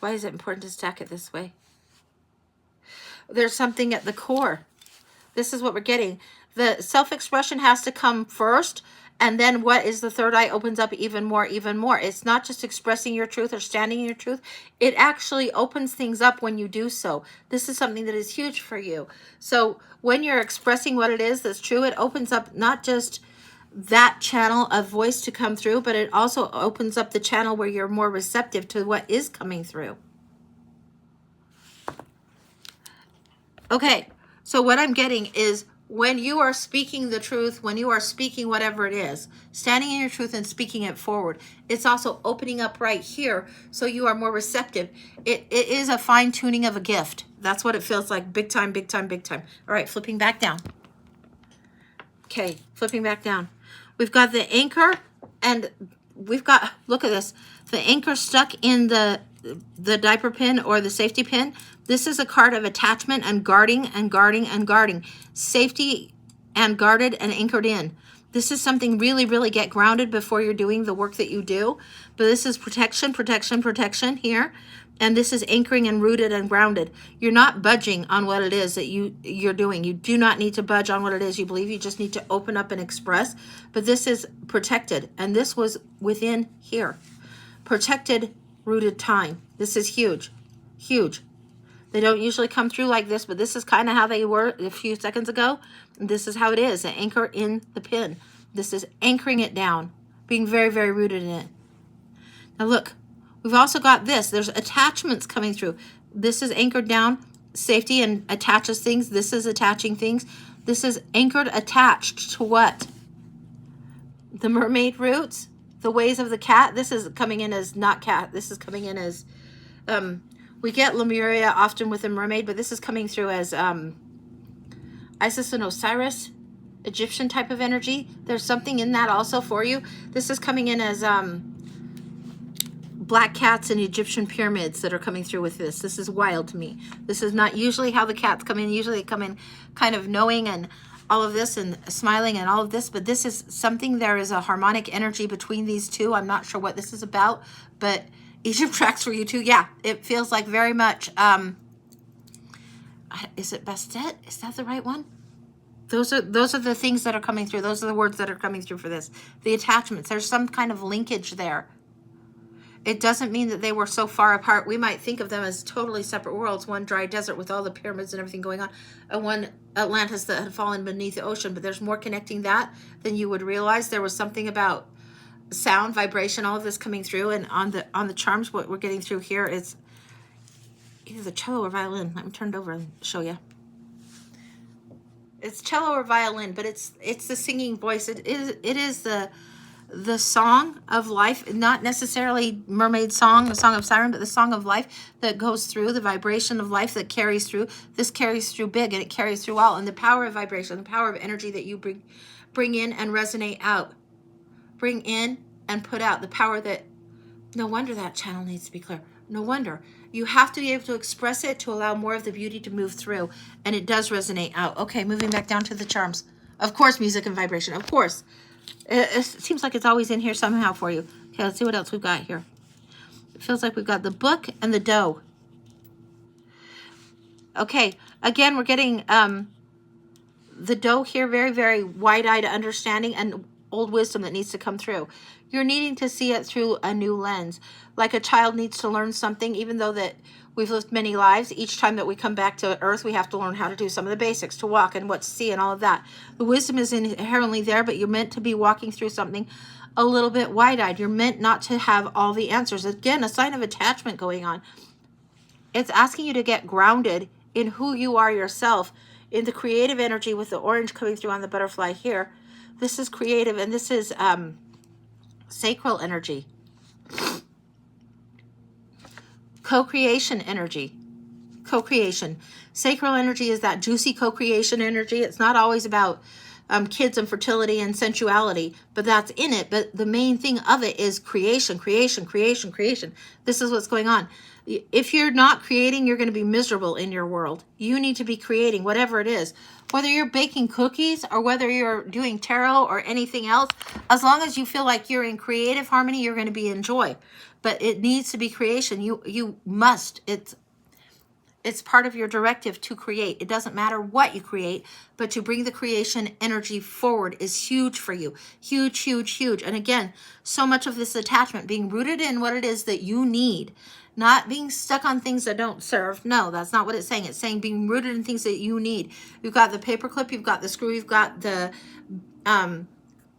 important to stack it this way? There's something at the core. This is what we're getting. The self-expression has to come first, and then what is the third eye opens up even more. It's not just expressing your truth or standing in your truth. It actually opens things up when you do so. This is something that is huge for you. So when you're expressing what it is that's true, it opens up not just that channel of voice to come through, but it also opens up the channel where you're more receptive to what is coming through. Okay, so what I'm getting is when you are speaking the truth, when you are speaking whatever it is, standing in your truth and speaking it forward, it's also opening up right here so you are more receptive. It is a fine tuning of a gift. That's what it feels like. Big time. All right, flipping back down. Okay, flipping back down. We've got the anchor, and we've got, look at this, the anchor stuck in the diaper pin or the safety pin. This is a card of attachment and guarding. Safety and guarded and anchored in. This is something really get grounded before you're doing the work that you do. But this is protection here. And this is anchoring and rooted and grounded. You're not budging on what it is that you're doing. You do not need to budge on what it is you believe. You just need to open up and express. But this is protected. And this was within here. Protected, rooted time. This is huge. They don't usually come through like this, but this is kind of how they were a few seconds ago. This is how it is, an anchor in the pin. This is anchoring it down, being very rooted in it. Now look, we've also got this. There's attachments coming through. This is anchored down, safety, and attaches things. This is attaching things. This is anchored, attached to what? The mermaid roots, the ways of the cat. This is coming in as not cat. This is coming in as... we get Lemuria often with a mermaid, but this is coming through as Isis and Osiris, Egyptian type of energy. There's something in that also for you. This is coming in as black cats and Egyptian pyramids that are coming through with this. This is wild to me. This is not usually how the cats come in. Usually they come in kind of knowing and all of this and smiling and all of this, but this is something, there is a harmonic energy between these two. I'm not sure what this is about, but Egypt tracks for you too. Yeah, it feels like very much, is it Bastet? Is that the right one? Those are the things that are coming through. Those are the words that are coming through for this. The attachments, there's some kind of linkage there. It doesn't mean that they were so far apart. We might think of them as totally separate worlds. One dry desert with all the pyramids and everything going on, and one Atlantis that had fallen beneath the ocean. But there's more connecting that than you would realize. There was something about sound, vibration, all of this coming through. And on the charms, what we're getting through here is either the cello or violin. Let me turn it over and show you. It's cello or violin, but it's the singing voice. It is the song of life, not necessarily mermaid song, the song of siren, but the song of life that goes through, the vibration of life that carries through. This carries through big, and it carries through all. And the power of vibration, the power of energy that you bring in and resonate out. Bring in and put out. The power that, no wonder that channel needs to be clear. No wonder. You have to be able to express it to allow more of the beauty to move through. And it does resonate out. Okay, moving back down to the charms. Of course, music and vibration. Of course. It seems like it's always in here somehow for you. Okay, let's see what else we've got here. It feels like we've got the book and the dough. Okay, again, we're getting the dough here, very, very wide-eyed understanding and old wisdom that needs to come through. You're needing to see it through a new lens. Like a child needs to learn something, even though that we've lived many lives. Each time that we come back to earth, we have to learn how to do some of the basics, to walk and what to see and all of that. The wisdom is inherently there, but you're meant to be walking through something a little bit wide-eyed. You're meant not to have all the answers. Again, a sign of attachment going on. It's asking you to get grounded in who you are yourself, in the creative energy with the orange coming through on the butterfly here. This is creative, and this is sacral energy. Co-creation energy. Co-creation. Sacral energy is that juicy co-creation energy. It's not always about kids and fertility and sensuality, but that's in it. But the main thing of it is creation, creation, creation, creation. This is what's going on. If you're not creating, you're going to be miserable in your world. You need to be creating, whatever it is. Whether you're baking cookies or whether you're doing tarot or anything else, as long as you feel like you're in creative harmony, you're going to be in joy. But it needs to be creation. You must. It's part of your directive to create. It doesn't matter what you create, but to bring the creation energy forward is huge for you. Huge, huge, huge. And again, so much of this attachment being rooted in what it is that you need, not being stuck on things that don't serve. No, that's not what it's saying. It's saying being rooted in things that you need. You've got the paper clip, you've got the screw, you've got the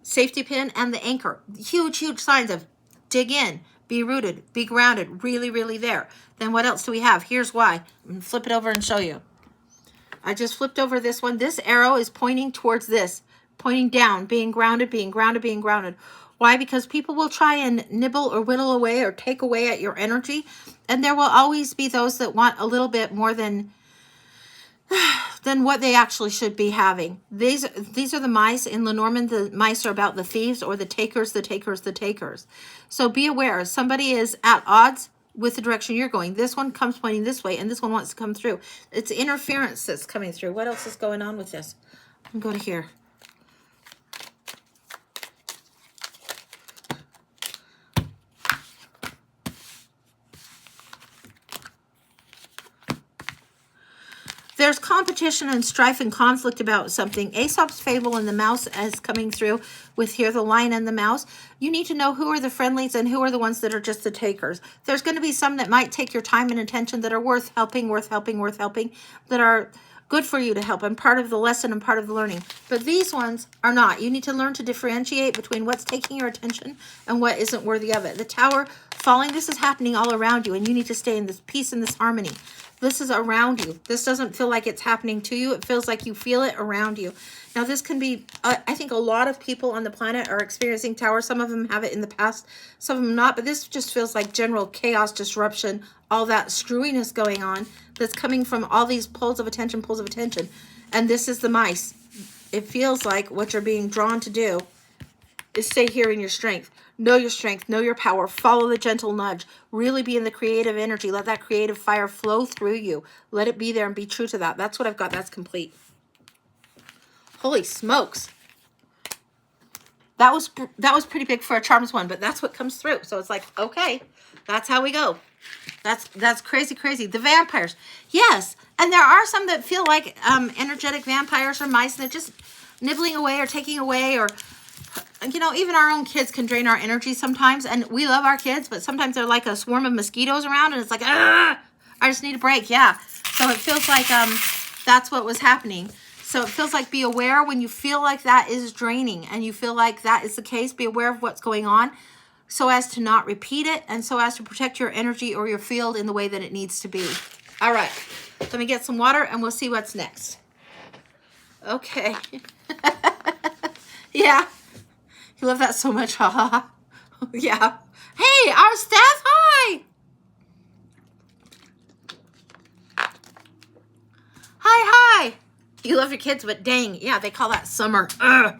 safety pin and the anchor. Huge, huge signs of dig in, be rooted, be grounded, really, really there. Then what else do we have? Here's why. I'm going to flip it over and show you. I just flipped over this one. This arrow is pointing towards this, pointing down, being grounded, being grounded, being grounded. Why? Because people will try and nibble or whittle away or take away at your energy. And there will always be those that want a little bit more than what they actually should be having. These are the mice. In Lenormand, the mice are about the thieves or the takers, the takers, the takers. So be aware. Somebody is at odds with the direction you're going. This one comes pointing this way, and this one wants to come through. It's interference that's coming through. What else is going on with this? I'm going to here. There's competition and strife and conflict about something. Aesop's fable and the mouse is coming through with here, the lion and the mouse. You need to know who are the friendlies and who are the ones that are just the takers. There's going to be some that might take your time and attention that are worth helping, that are good for you to help and part of the lesson and part of the learning. But these ones are not. You need to learn to differentiate between what's taking your attention and what isn't worthy of it. The tower falling, this is happening all around you, and you need to stay in this peace and this harmony. This is around you. This doesn't feel like it's happening to you. It feels like you feel it around you. Now, this can be, I think a lot of people on the planet are experiencing tower. Some of them have it in the past, some of them not. But this just feels like general chaos, disruption, all that screwiness going on that's coming from all these pulls of attention. And this is the mice. It feels like what you're being drawn to do is stay here in your strength. Know your strength, know your power, follow the gentle nudge, really be in the creative energy. Let that creative fire flow through you. Let it be there and be true to that. That's what I've got. That's complete. Holy smokes. That was pretty big for a charms one, but that's what comes through. So it's like, okay, that's how we go. That's crazy, crazy. The vampires. Yes. And there are some that feel like energetic vampires or mice, and they're just nibbling away or taking away, or even our own kids can drain our energy sometimes, and we love our kids, but sometimes they're like a swarm of mosquitoes around, and it's like, I just need a break. Yeah. So it feels like that's what was happening. So it feels like be aware when you feel like that is draining and you feel like that is the case. Be aware of what's going on so as to not repeat it and so as to protect your energy or your field in the way that it needs to be. All right. Let me get some water and we'll see what's next. Okay. Yeah. You love that so much, haha. Yeah. Hey, our staff, hi. Hi. You love your kids, but dang, yeah, they call that summer. Ugh.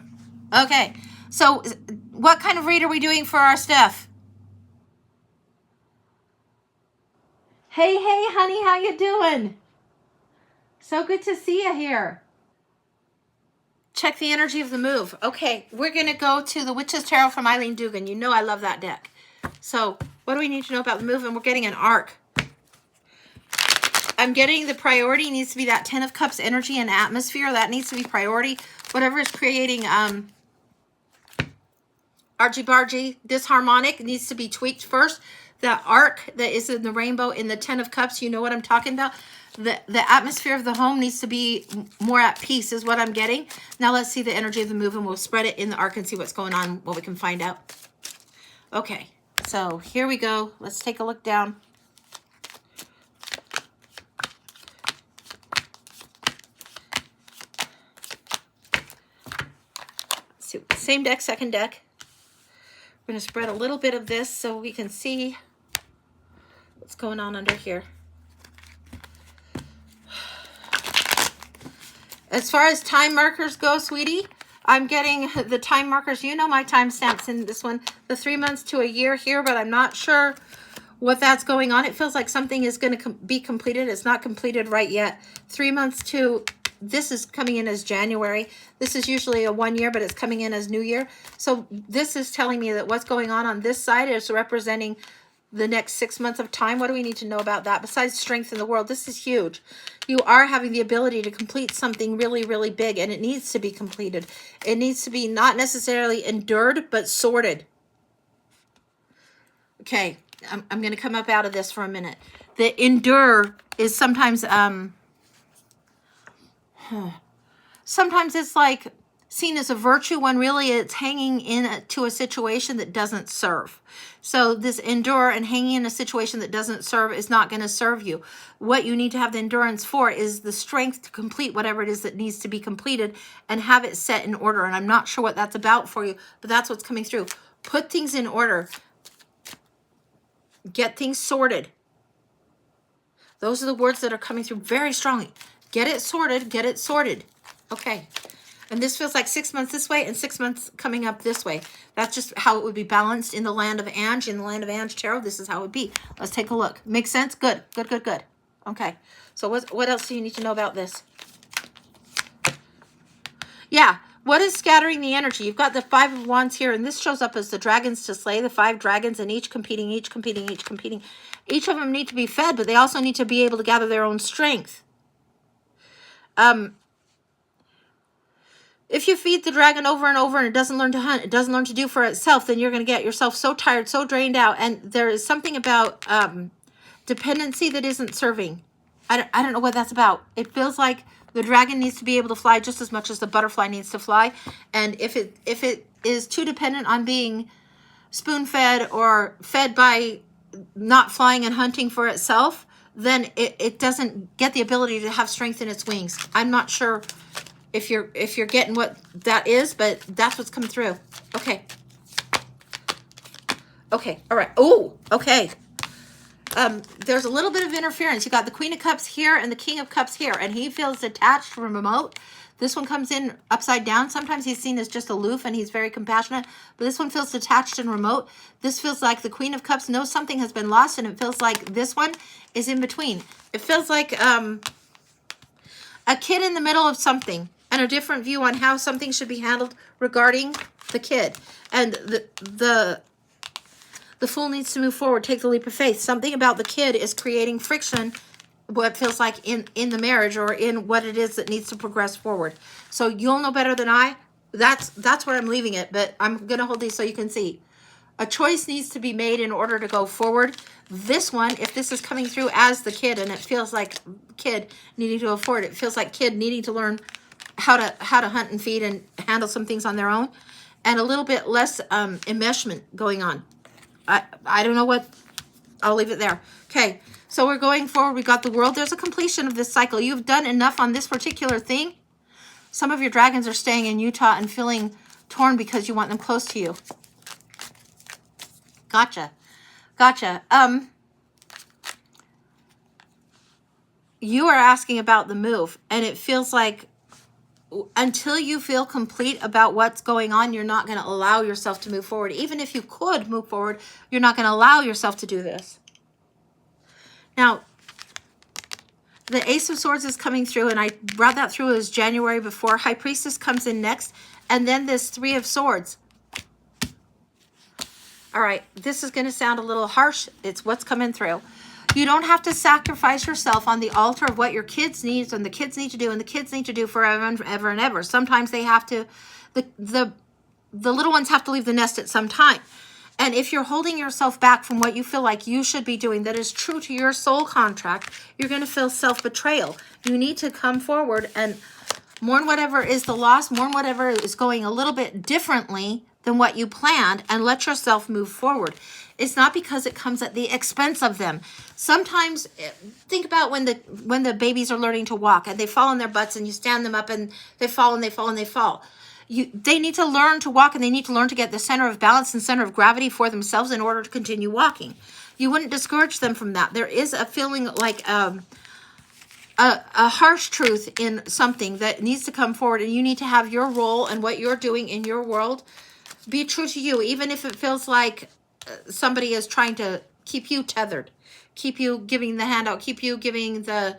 Okay, so what kind of read are we doing for our staff? Hey, honey, how you doing? So good to see you here. Check the energy of the move. Okay, we're going to go to the Witch's Tarot from Eileen Dugan. You know I love that deck. So what do we need to know about the move? And we're getting an arc. I'm getting the priority needs to be that 10 of Cups energy and atmosphere. That needs to be priority. Whatever is creating argy-bargy, disharmonic, needs to be tweaked first. The arc that is in the rainbow in the 10 of Cups, you know what I'm talking about. The atmosphere of the home needs to be more at peace is what I'm getting. Now let's see the energy of the move, and we'll spread it in the arc and see what's going on, what we can find out. Okay, so here we go. Let's take a look down. Let's see, same deck, second deck. We're going to spread a little bit of this so we can see what's going on under here. As far as time markers go, sweetie, I'm getting the time markers. You know my time stamps in this one, the 3 months to a year here, but I'm not sure what that's going on. It feels like something is going to be completed. It's not completed right yet. 3 months to, this is coming in as January. This is usually a 1 year, but it's coming in as New Year. So this is telling me that what's going on this side is representing the next 6 months of time. What do we need to know about that? Besides strength in the world, this is huge. You are having the ability to complete something really, really big, and it needs to be completed. It needs to be not necessarily endured, but sorted. Okay, I'm going to come up out of this for a minute. The endure is sometimes, sometimes it's like seen as a virtue when really it's hanging into a situation that doesn't serve. So this endure and hanging in a situation that doesn't serve is not going to serve you. What you need to have the endurance for is the strength to complete whatever it is that needs to be completed and have it set in order. And I'm not sure what that's about for you, but that's what's coming through. Put things in order. Get things sorted. Those are the words that are coming through very strongly. Get it sorted. Get it sorted. Okay. And this feels like 6 months this way and 6 months coming up this way. That's just how it would be balanced in the land of Ange. In the land of Ange Tarot, this is how it would be. Let's take a look. Makes sense? Good, good, good, good. Okay. So what else do you need to know about this? Yeah. What is scattering the energy? You've got the 5 of Wands here, and this shows up as the dragons to slay, the 5 dragons, and each competing, each competing, each competing. Each of them need to be fed, but they also need to be able to gather their own strength. If you feed the dragon over and over and it doesn't learn to hunt, it doesn't learn to do for itself, then you're going to get yourself so tired, so drained out. And there is something about dependency that isn't serving. I don't know what that's about. It feels like the dragon needs to be able to fly just as much as the butterfly needs to fly. And if it is too dependent on being spoon-fed or fed by not flying and hunting for itself, then it doesn't get the ability to have strength in its wings. I'm not sure if you're getting what that is, but that's what's coming through. Okay. Okay. All right. Oh, okay. There's a little bit of interference. You got the Queen of Cups here and the King of Cups here, and he feels detached from remote. This one comes in upside down. Sometimes he's seen as just aloof and he's very compassionate, but this one feels detached and remote. This feels like the Queen of Cups knows something has been lost, and it feels like this one is in between. It feels like a kid in the middle of something, and a different view on how something should be handled regarding the kid. And the Fool needs to move forward, take the leap of faith. Something about the kid is creating friction, what feels like in the marriage or in what it is that needs to progress forward. So you'll know better than I. That's where I'm leaving it, but I'm going to hold these so you can see. A choice needs to be made in order to go forward. This one, if this is coming through as the kid, and it feels like kid needing to afford it, feels like kid needing to learn how to hunt and feed and handle some things on their own, and a little bit less enmeshment going on. I don't know what, I'll leave it there. Okay, so we're going forward. We got the World. There's a completion of this cycle. You've done enough on this particular thing. Some of your dragons are staying in Utah and feeling torn because you want them close to you. Gotcha. You are asking about the move, and it feels like until you feel complete about what's going on, you're not going to allow yourself to move forward. Even if you could move forward, you're not going to allow yourself to do this. Now, The Ace of Swords is coming through, and I brought that through as January before. High Priestess comes in next, and then this Three of Swords. All right, this is going to sound a little harsh. It's what's coming through. You don't have to sacrifice yourself on the altar of what your kids need and the kids need to do and the kids need to do forever and ever and ever. Sometimes they have to, the little ones have to leave the nest at some time. And if you're holding yourself back from what you feel like you should be doing that is true to your soul contract, you're going to feel self-betrayal. You need to come forward and mourn whatever is the loss, mourn whatever is going a little bit differently than what you planned, and let yourself move forward. It's not because it comes at the expense of them. Sometimes, think about when the babies are learning to walk and they fall on their butts and you stand them up and they fall and they fall and they fall. They need to learn to walk, and they need to learn to get the center of balance and center of gravity for themselves in order to continue walking. You wouldn't discourage them from that. There is a feeling like a harsh truth in something that needs to come forward, and you need to have your role and what you're doing in your world be true to you, even if it feels like somebody is trying to keep you tethered, keep you giving the handout, keep you giving the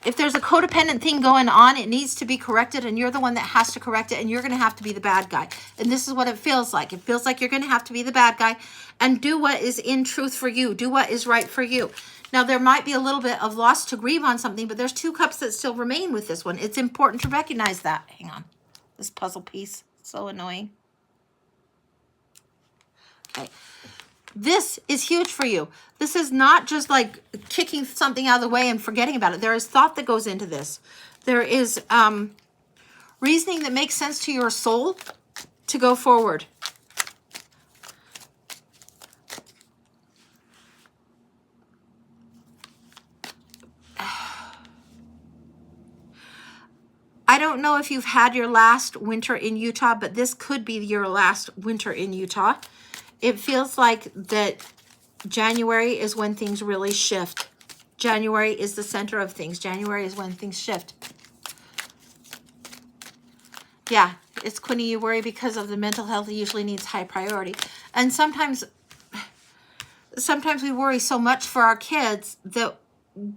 if there's a codependent thing going on, it needs to be corrected, and you're the one that has to correct it, and you're going to have to be the bad guy. And this is what it feels like. It feels like you're going to have to be the bad guy and do what is in truth for you. Do what is right for you. Now, there might be a little bit of loss to grieve on something, but there's 2 cups that still remain with this one. It's important to recognize that. Hang on. This puzzle piece. So annoying. Okay. This is huge for you. This is not just like kicking something out of the way and forgetting about it. There is thought that goes into this. There is reasoning that makes sense to your soul to go forward. I don't know if you've had your last winter in Utah, but this could be your last winter in Utah. It feels like that January is when things really shift. January is the center of things. January is when things shift. Yeah, it's Queenie, you worry because of the mental health. It usually needs high priority. And sometimes we worry so much for our kids that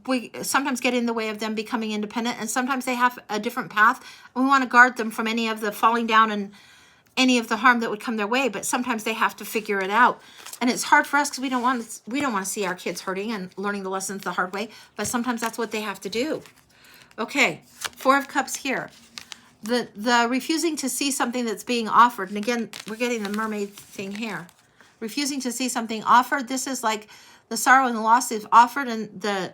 we sometimes get in the way of them becoming independent, and sometimes they have a different path, and we want to guard them from any of the falling down and any of the harm that would come their way. But sometimes they have to figure it out, and it's hard for us because we don't want to see our kids hurting and learning the lessons the hard way, but sometimes that's what they have to do. Okay, 4 of Cups here. The refusing to see something that's being offered, and again we're getting the mermaid thing here. Refusing to see something offered. This is like the sorrow and the loss they've offered, and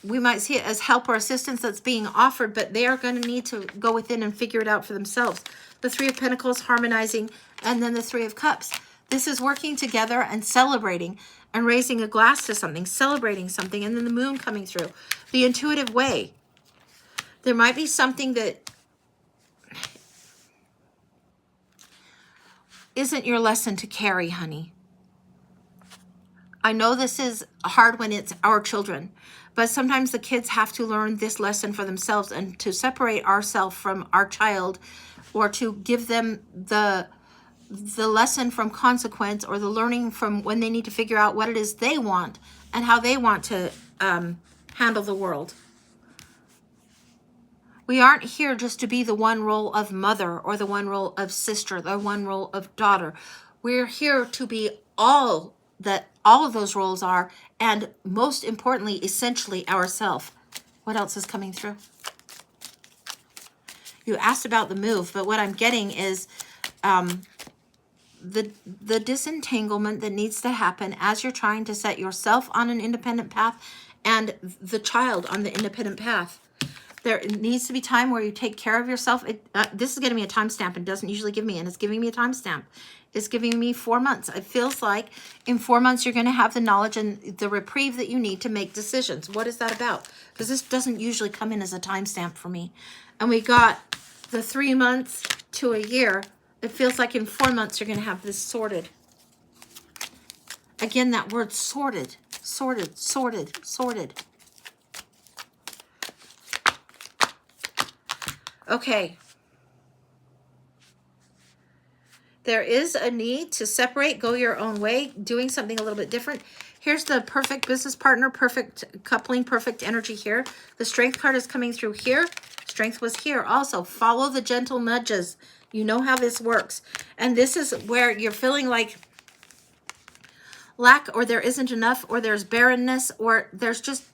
we might see it as help or assistance that's being offered, but they are going to need to go within and figure it out for themselves. The 3 of Pentacles harmonizing, and then the 3 of Cups. This is working together and celebrating and raising a glass to something, celebrating something, and then the moon coming through. The intuitive way. There might be something that isn't your lesson to carry, honey. I know this is hard when it's our children, but sometimes the kids have to learn this lesson for themselves, and to separate ourselves from our child, or to give them the lesson from consequence, or the learning from when they need to figure out what it is they want and how they want to handle the world. We aren't here just to be the one role of mother or the one role of sister, the one role of daughter. We're here to be all that all of those roles are, and most importantly, essentially ourselves. What else is coming through? You asked about the move, but what I'm getting is the disentanglement that needs to happen as you're trying to set yourself on an independent path and the child on the independent path. There needs to be time where you take care of yourself. This is getting me a timestamp. It doesn't usually give me, and it's giving me a timestamp. It's giving me 4 months. It feels like in 4 months you're going to have the knowledge and the reprieve that you need to make decisions. What is that about? Because this doesn't usually come in as a timestamp for me. And we got the 3 months to a year. It feels like in 4 months you're going to have this sorted. Again, that word sorted, sorted, sorted, sorted. Okay. there is a need to separate, go your own way, doing something a little bit different. Here's the perfect business partner, perfect coupling, perfect energy here. The strength card is coming through here. Strength was here. Also, follow the gentle nudges. You know how this works. And this is where you're feeling like lack, or there isn't enough, or there's barrenness, or there's just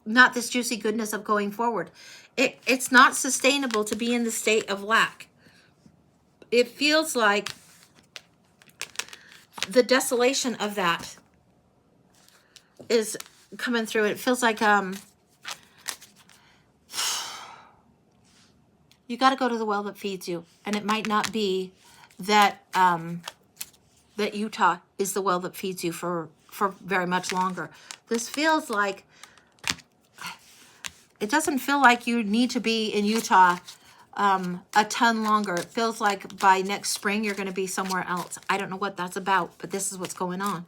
not this juicy goodness of going forward. It's not sustainable to be in the state of lack. It feels like the desolation of that is coming through. It feels like you got to go to the well that feeds you, and it might not be that that Utah is the well that feeds you for very much longer. This feels like, it doesn't feel like you need to be in Utah a ton longer. It feels like by next spring you're going to be somewhere else. I don't know what that's about, but this is what's going on.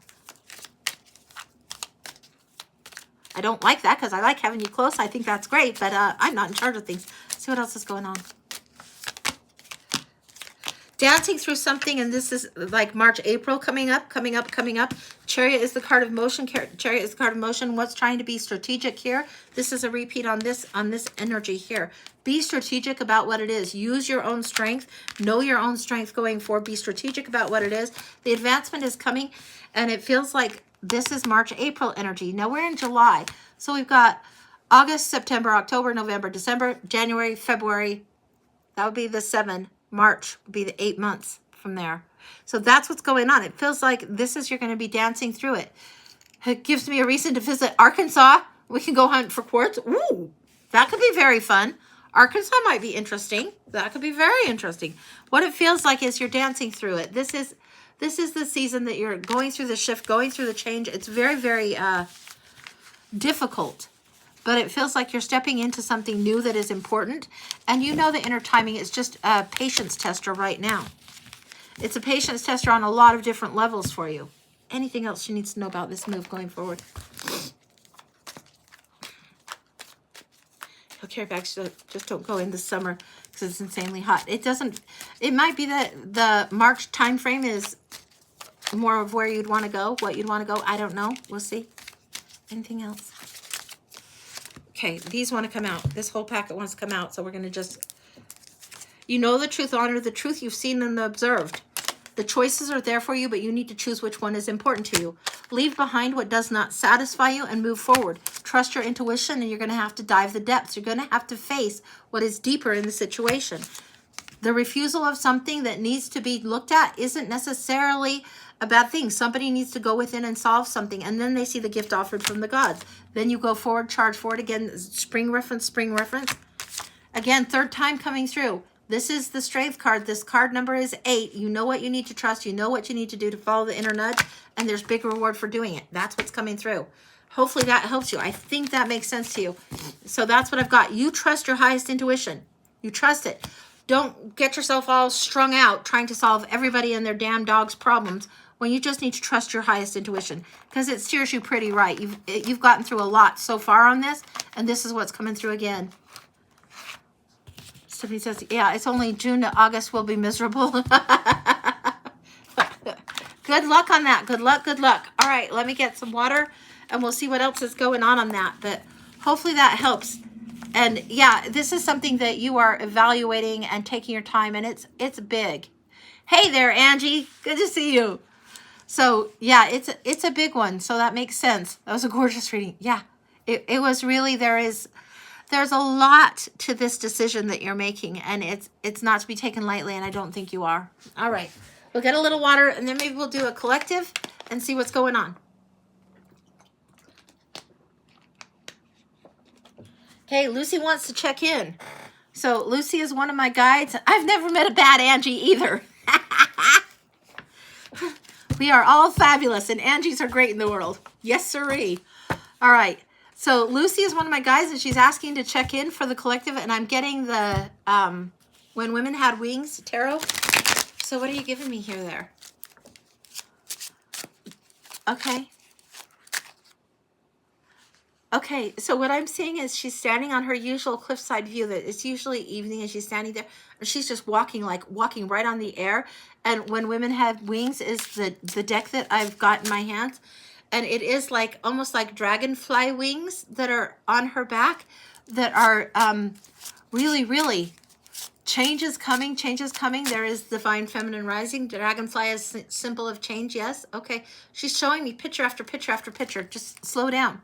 I don't like that because I like having you close. I think that's great, but I'm not in charge of things. Let's see what else is going on. Dancing through something, and this is like March, April coming up. Chariot is the card of motion. Chariot is the card of motion. What's trying to be strategic here? This is a repeat on this energy here. Be strategic about what it is. Use your own strength. Know your own strength going forward. Be strategic about what it is. The advancement is coming, and it feels like this is March, April energy. Now we're in July. So we've got August, September, October, November, December, January, February. That would be the 7. March would be the 8 months from there. So that's what's going on. It feels like this is, you're going to be dancing through it. It gives me a reason to visit Arkansas. We can go hunt for quartz. Ooh, that could be very fun. Arkansas might be interesting. That could be very interesting. What it feels like is you're dancing through it. This is the season that you're going through the shift, going through the change. It's very, very difficult. But it feels like you're stepping into something new that is important. And you know the inner timing is just a patience tester right now. It's a patience tester on a lot of different levels for you. Anything else she needs to know about this move going forward? He'll carry bags, so just don't go in the summer because it's insanely hot. It might be that the March time frame is more of where you'd want to go, what you'd want to go. I don't know. We'll see. Anything else? Okay, these want to come out. This whole packet wants to come out, so we're going to just... You know the truth, honor the truth. You've seen and observed. The choices are there for you, but you need to choose which one is important to you. Leave behind what does not satisfy you and move forward. Trust your intuition, and you're going to have to dive the depths. You're going to have to face what is deeper in the situation. The refusal of something that needs to be looked at isn't necessarily a bad thing. Somebody needs to go within and solve something, and then they see the gift offered from the gods. Then you go forward, charge forward. Again, spring reference, spring reference. Again, third time coming through. This is the strength card. This card number is 8. You know what you need to trust. You know what you need to do to follow the inner nudge, and there's big reward for doing it. That's what's coming through. Hopefully that helps you. I think that makes sense to you. So that's what I've got. You trust your highest intuition. You trust it. Don't get yourself all strung out trying to solve everybody and their damn dog's problems when you just need to trust your highest intuition, because it steers you pretty right. You've gotten through a lot so far on this, and this is what's coming through again. Stephanie says, yeah, it's only June to August will be miserable. Good luck on that. Good luck, good luck. All right, let me get some water, and we'll see what else is going on that. But hopefully that helps. And yeah, this is something that you are evaluating and taking your time, and it's big. Hey there, Angie. Good to see you. So yeah, it's a big one. So that makes sense. That was a gorgeous reading. Yeah, it was really, there's a lot to this decision that you're making, and it's not to be taken lightly, and I don't think you are. All right, we'll get a little water, and then maybe we'll do a collective and see what's going on. Okay, Lucy wants to check in. So Lucy is one of my guides. I've never met a bad Angie either. We are all fabulous, and Angies are great in the world. Yes, sirree. All right. So Lucy is one of my guides, and she's asking to check in for the collective, and I'm getting the When Women Had Wings tarot. So what are you giving me here there? Okay. Okay, so what I'm seeing is she's standing on her usual cliffside view that it's usually evening and she's standing there and she's just walking, like walking right on the air. And when women have wings is the deck that I've got in my hands. And it is like almost like dragonfly wings that are on her back that are really, really change is coming, change is coming. There is divine feminine rising. Dragonfly is symbol of change. Yes. Okay. She's showing me picture after picture after picture. Just slow down.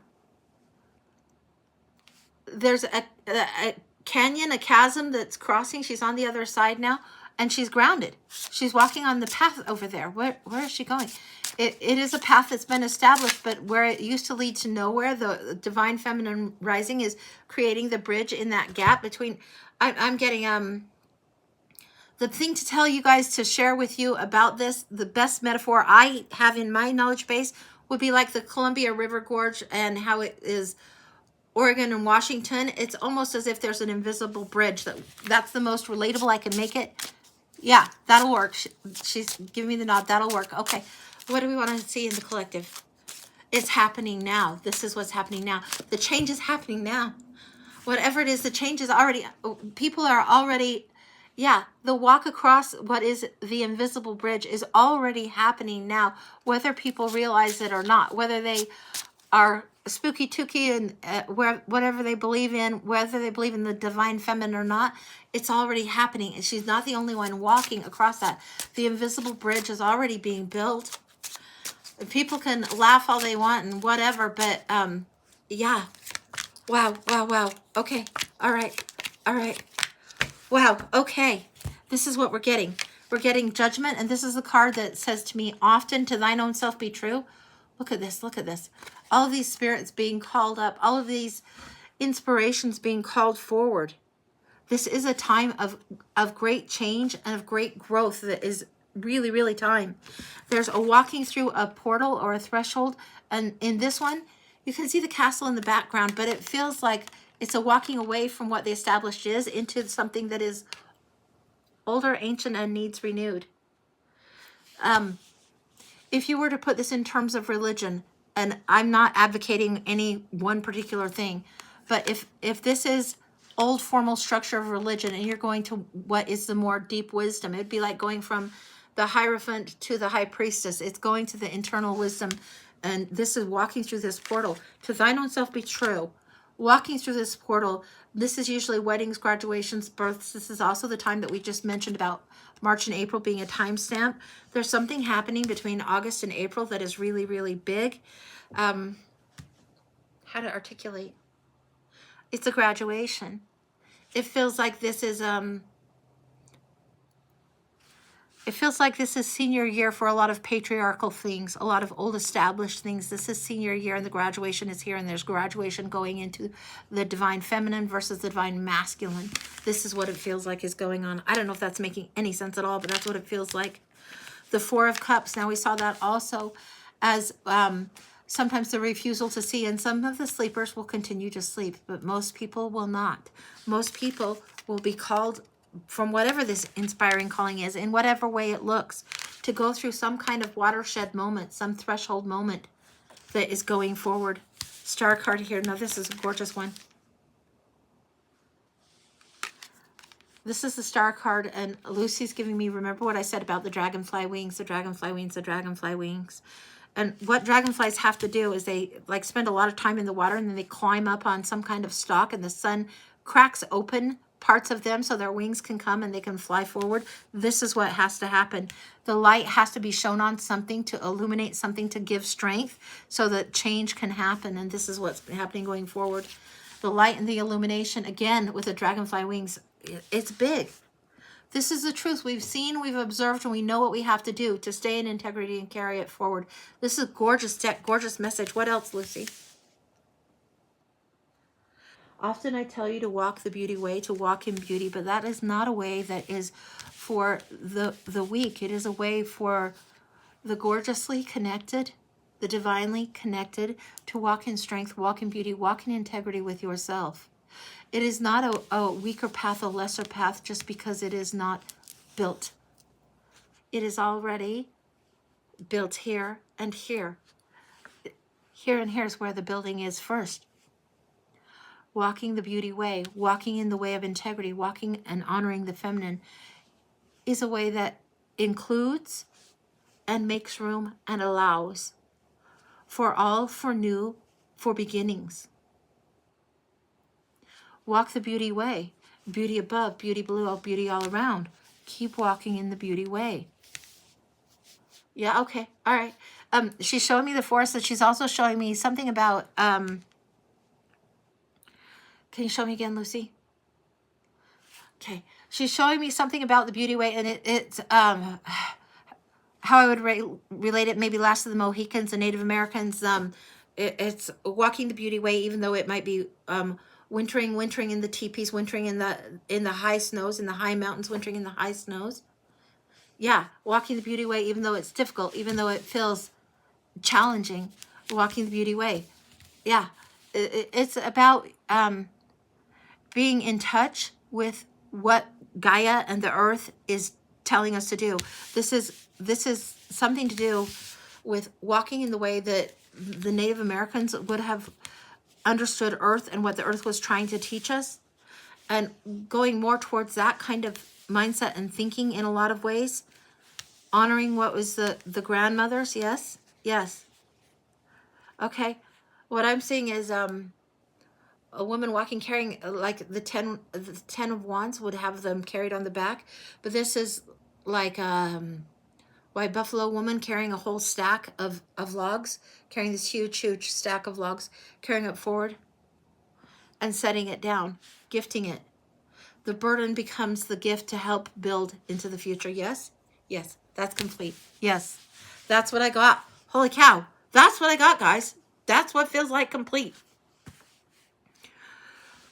There's a canyon, a chasm that's crossing. She's on the other side now, and she's grounded. She's walking on the path over there. Where is she going? It is a path that's been established, but where it used to lead to nowhere, the divine feminine rising is creating the bridge in that gap between. I'm getting the thing to tell you guys, to share with you about this, the best metaphor I have in my knowledge base would be like the Columbia River Gorge and how it is Oregon and Washington. It's almost as if there's an invisible bridge. That's the most relatable I can make it. Yeah, that'll work. She's giving me the nod. That'll work. Okay. What do we want to see in the collective? It's happening now. This is what's happening now. The change is happening now. Whatever it is, the change is already, people are already, yeah, the walk across what is the invisible bridge is already happening now, whether people realize it or not, whether they are spooky tooky and whatever they believe in, whether they believe in the divine feminine or not, it's already happening. And she's not the only one walking across that. The invisible bridge is already being built. People can laugh all they want and whatever, but yeah. Wow, wow, wow. Okay. All right. All right. Wow. Okay. This is what we're getting. We're getting judgment, and this is the card that says to me, often to thine own self be true. Look at this. Look at this. All of these spirits being called up, all of these inspirations being called forward. This is a time of great change and of great growth that is really, really time. There's a walking through a portal or a threshold, and in this one, you can see the castle in the background, but it feels like it's a walking away from what the established is into something that is older, ancient, and needs renewed. If you were to put this in terms of religion, and I'm not advocating any one particular thing, but if this is old formal structure of religion and you're going to what is the more deep wisdom, it'd be like going from the Hierophant to the High Priestess. It's going to the internal wisdom, and this is walking through this portal. To thine own self be true. Walking through this portal, this is usually weddings, graduations, births. This is also the time that we just mentioned about March and April being a timestamp. There's something happening between August and April that is really, really big. How to articulate? It's a graduation. It feels like this is senior year for a lot of patriarchal things, a lot of old established things. This is senior year and the graduation is here, and there's graduation going into the divine feminine versus the divine masculine. This is what it feels like is going on. I don't know if that's making any sense at all, but that's what it feels like. The Four of Cups, now we saw that also as sometimes the refusal to see, and some of the sleepers will continue to sleep, but most people will not. Most people will be called from whatever this inspiring calling is, in whatever way it looks, to go through some kind of watershed moment, some threshold moment that is going forward. Star card here. Now this is a gorgeous one. This is the star card, and Lucy's giving me, remember what I said about the dragonfly wings, the dragonfly wings, the dragonfly wings. And what dragonflies have to do is they like spend a lot of time in the water, and then they climb up on some kind of stalk, and the sun cracks open parts of them so their wings can come and they can fly forward. This is what has to happen. The light has to be shown on something to illuminate something, to give strength so that change can happen. And this is what's happening going forward. The light and the illumination, again, with the dragonfly wings, it's big. This is the truth. We've seen, we've observed, and we know what we have to do to stay in integrity and carry it forward. This is a gorgeous deck, gorgeous message. What else, Lucy? Often I tell you to walk the beauty way, to walk in beauty, but that is not a way that is for the weak. It is a way for the gorgeously connected, the divinely connected, to walk in strength, walk in beauty, walk in integrity with yourself. It is not a weaker path, a lesser path, just because it is not built. It is already built here and here. Here and here is where the building is first. walking the beauty way, walking in the way of integrity, walking and honoring the feminine is a way that includes and makes room and allows for all, for new, for beginnings. Walk the beauty way. Beauty above, beauty below, beauty all around. Keep walking in the beauty way. Yeah, okay. All right. She's showing me the forest, and she's also showing me something about can you show me again, Lucy? Okay. She's showing me something about the beauty way, and it's how I would relate it maybe Last of the Mohicans and Native Americans. It's walking the beauty way, even though it might be wintering in the teepees, wintering in the high snows, in the high mountains, wintering in the high snows. Yeah, walking the beauty way, even though it's difficult, even though it feels challenging, walking the beauty way. Yeah, it's about being in touch with what Gaia and the earth is telling us to do. This is something to do with walking in the way that the Native Americans would have understood earth and what the earth was trying to teach us, and going more towards that kind of mindset and thinking in a lot of ways, honoring what was the grandmothers. Yes. Okay, what I'm seeing is a woman walking carrying like the 10 of wands would have them carried on the back, but this is like white buffalo woman carrying a whole stack of logs, carrying this huge stack of logs, carrying it forward and setting it down, gifting it. The burden becomes the gift to help build into the future. Yes, that's complete. Yes, that's what I got. Holy cow, that's what I got, guys. That's what feels like complete.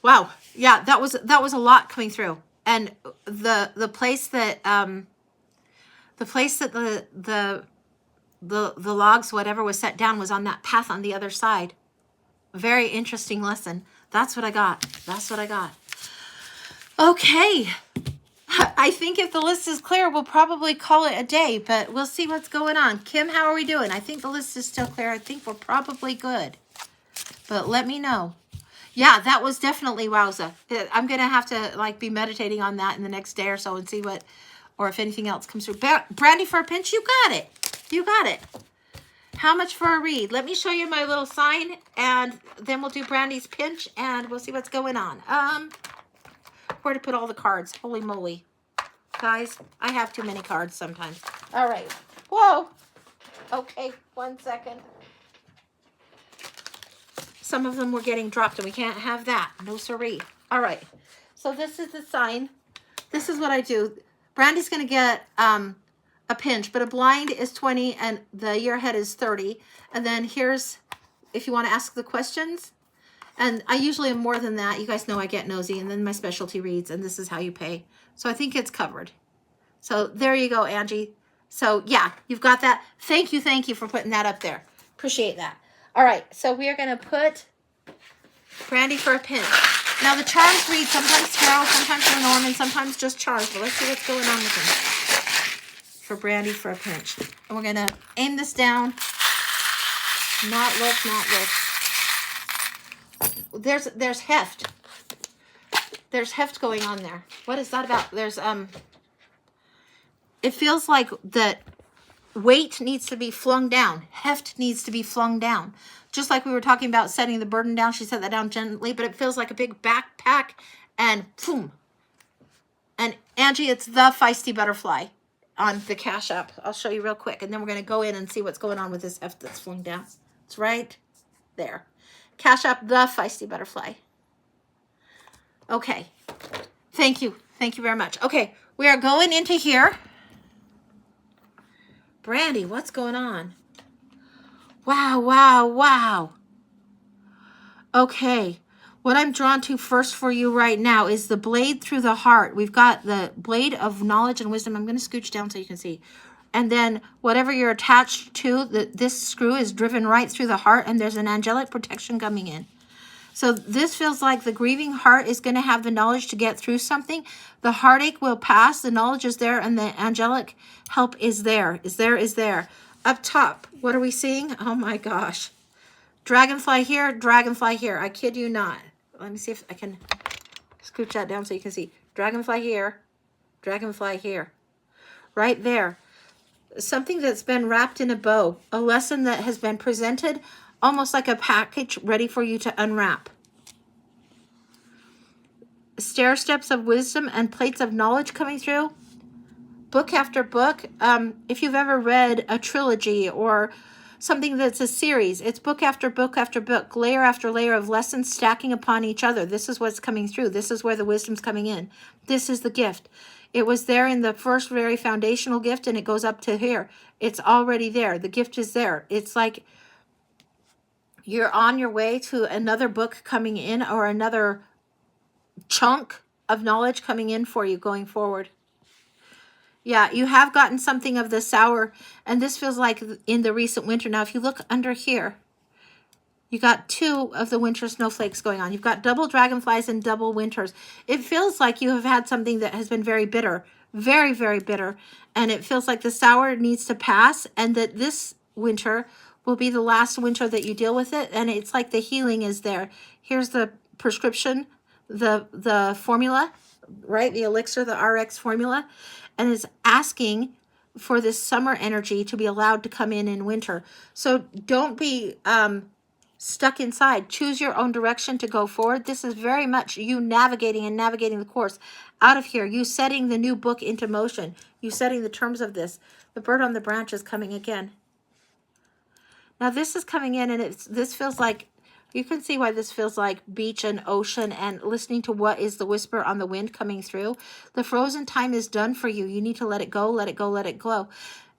Wow. Yeah, that was a lot coming through. And the place that the logs, whatever was set down, was on that path on the other side. Very interesting lesson. That's what I got. Okay. I think if the list is clear, we'll probably call it a day, but we'll see what's going on. Kim, how are we doing? I think the list is still clear. I think we're probably good. But let me know. Yeah, that was definitely wowza. I'm going to have to be meditating on that in the next day or so and see what, or if anything else comes through. Brandy for a pinch, you got it. How much for a read? Let me show you my little sign, and then we'll do Brandy's pinch, and we'll see what's going on. Where to put all the cards? Holy moly. Guys, I have too many cards sometimes. All right. Whoa. Okay, 1 second. Some of them were getting dropped, and we can't have that. No siree. All right. So this is the sign. This is what I do. Brandy's going to get a pinch, but a blind is 20, and the year ahead is 30. And then here's, if you want to ask the questions. And I usually am more than that. You guys know I get nosy, and then my specialty reads, and this is how you pay. So I think it's covered. So there you go, Angie. So yeah, you've got that. Thank you for putting that up there. Appreciate that. All right, so we are going to put Brandy for a pinch. Now the charms read sometimes tarot, sometimes Lenormand, sometimes just charms. But let's see what's going on with them. For Brandy for a pinch. And we're going to aim this down. Not look. There's heft. There's heft going on there. What is that about? There's it feels like that weight needs to be flung down. Heft needs to be flung down. Just like we were talking about setting the burden down. She set that down gently, but it feels like a big backpack, and boom. And Angie, it's the Feisty Butterfly on the Cash App. I'll show you real quick, and then we're going to go in and see what's going on with this heft that's flung down. It's right there. Cash App, the Feisty Butterfly. Okay. Thank you very much. Okay, we are going into here. Brandy, what's going on? Wow. Okay, what I'm drawn to first for you right now is the blade through the heart. We've got the blade of knowledge and wisdom. I'm going to scooch down so you can see. And then whatever you're attached to, this screw is driven right through the heart, and there's an angelic protection coming in. So this feels like the grieving heart is going to have the knowledge to get through something. The heartache will pass. The knowledge is there, and the angelic help is there. Is there. Up top, what are we seeing? Oh my gosh. Dragonfly here. I kid you not. Let me see if I can scooch that down so you can see. Dragonfly here, dragonfly here. Right there. Something that's been wrapped in a bow. A lesson that has been presented almost like a package ready for you to unwrap. Stair steps of wisdom and plates of knowledge coming through. Book after book. If you've ever read a trilogy or something that's a series, it's book after book after book, layer after layer of lessons stacking upon each other. This is what's coming through. This is where the wisdom's coming in. This is the gift. It was there in the first very foundational gift, and it goes up to here. It's already there. The gift is there. It's like you're on your way to another book coming in, or another chunk of knowledge coming in for you going forward. Yeah, you have gotten something of the sour, and this feels like in the recent winter. Now, if you look under here, you got 2 of the winter snowflakes going on. You've got double dragonflies and double winters. It feels like you have had something that has been very bitter, very, very bitter, and it feels like the sour needs to pass, and that this winter will be the last winter that you deal with it, and it's like the healing is there. Here's the prescription, the formula, right? The elixir, the RX formula, and is asking for this summer energy to be allowed to come in winter. So don't be stuck inside. Choose your own direction to go forward. This is very much you navigating the course out of here. You setting the new book into motion. You setting the terms of this. The bird on the branch is coming again. Now this is coming in, and this feels like, you can see why this feels like beach and ocean, and listening to what is the whisper on the wind coming through. The frozen time is done for you. You need to let it go, let it go, let it go.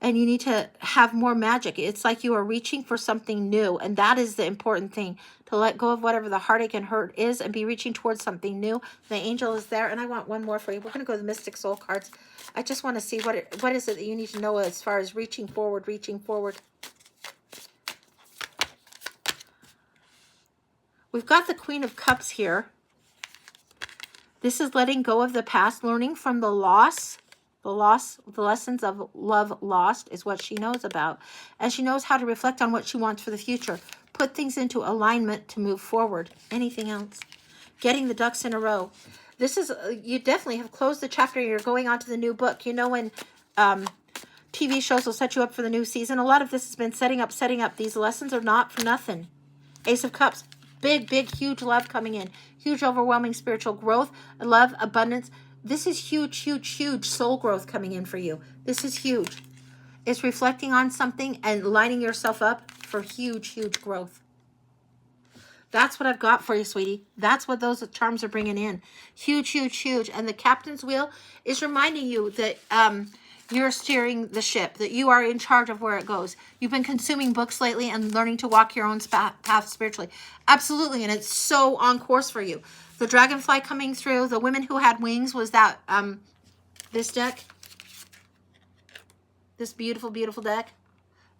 And you need to have more magic. It's like you are reaching for something new. And that is the important thing, to let go of whatever the heartache and hurt is and be reaching towards something new. The angel is there. And I want one more for you. We're going to go to the Mystic Soul cards. I just want to see what is it that you need to know as far as reaching forward, reaching forward. We've got the Queen of Cups here. This is letting go of the past, learning from the loss. The lessons of love lost is what she knows about. And she knows how to reflect on what she wants for the future. Put things into alignment to move forward. Anything else? Getting the ducks in a row. This is, you definitely have closed the chapter. You're going on to the new book. You know, when TV shows will set you up for the new season, a lot of this has been setting up. These lessons are not for nothing. Ace of Cups. Big, huge love coming in. Huge, overwhelming spiritual growth, love, abundance. This is huge soul growth coming in for you. This is huge. It's reflecting on something and lining yourself up for huge growth. That's what I've got for you, sweetie. That's what those charms are bringing in. Huge. And the captain's wheel is reminding you that you're steering the ship, that you are in charge of where it goes. You've been consuming books lately and learning to walk your own path spiritually. Absolutely, and it's so on course for you. The dragonfly coming through, the women who had wings was that, this deck. This beautiful deck.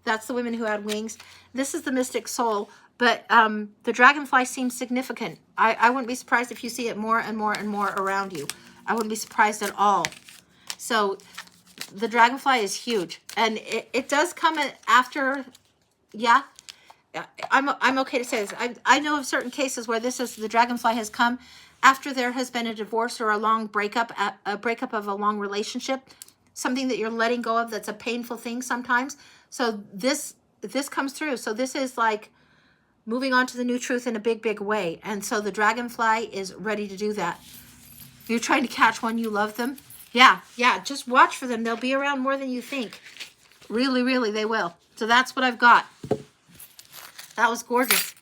That's the women who had wings. This is the Mystic Soul, but the dragonfly seems significant. I wouldn't be surprised if you see it more and more around you. I wouldn't be surprised at all. So the dragonfly is huge, and it does come after, yeah. I'm okay to say this. I know of certain cases where the dragonfly has come after there has been a divorce or a long breakup, a breakup of a long relationship, something that you're letting go of that's a painful thing sometimes. So this comes through. So this is like moving on to the new truth in a big way. And so the dragonfly is ready to do that. You're trying to catch one, you love them. Yeah, just watch for them. They'll be around more than you think. Really, they will. So that's what I've got. That was gorgeous.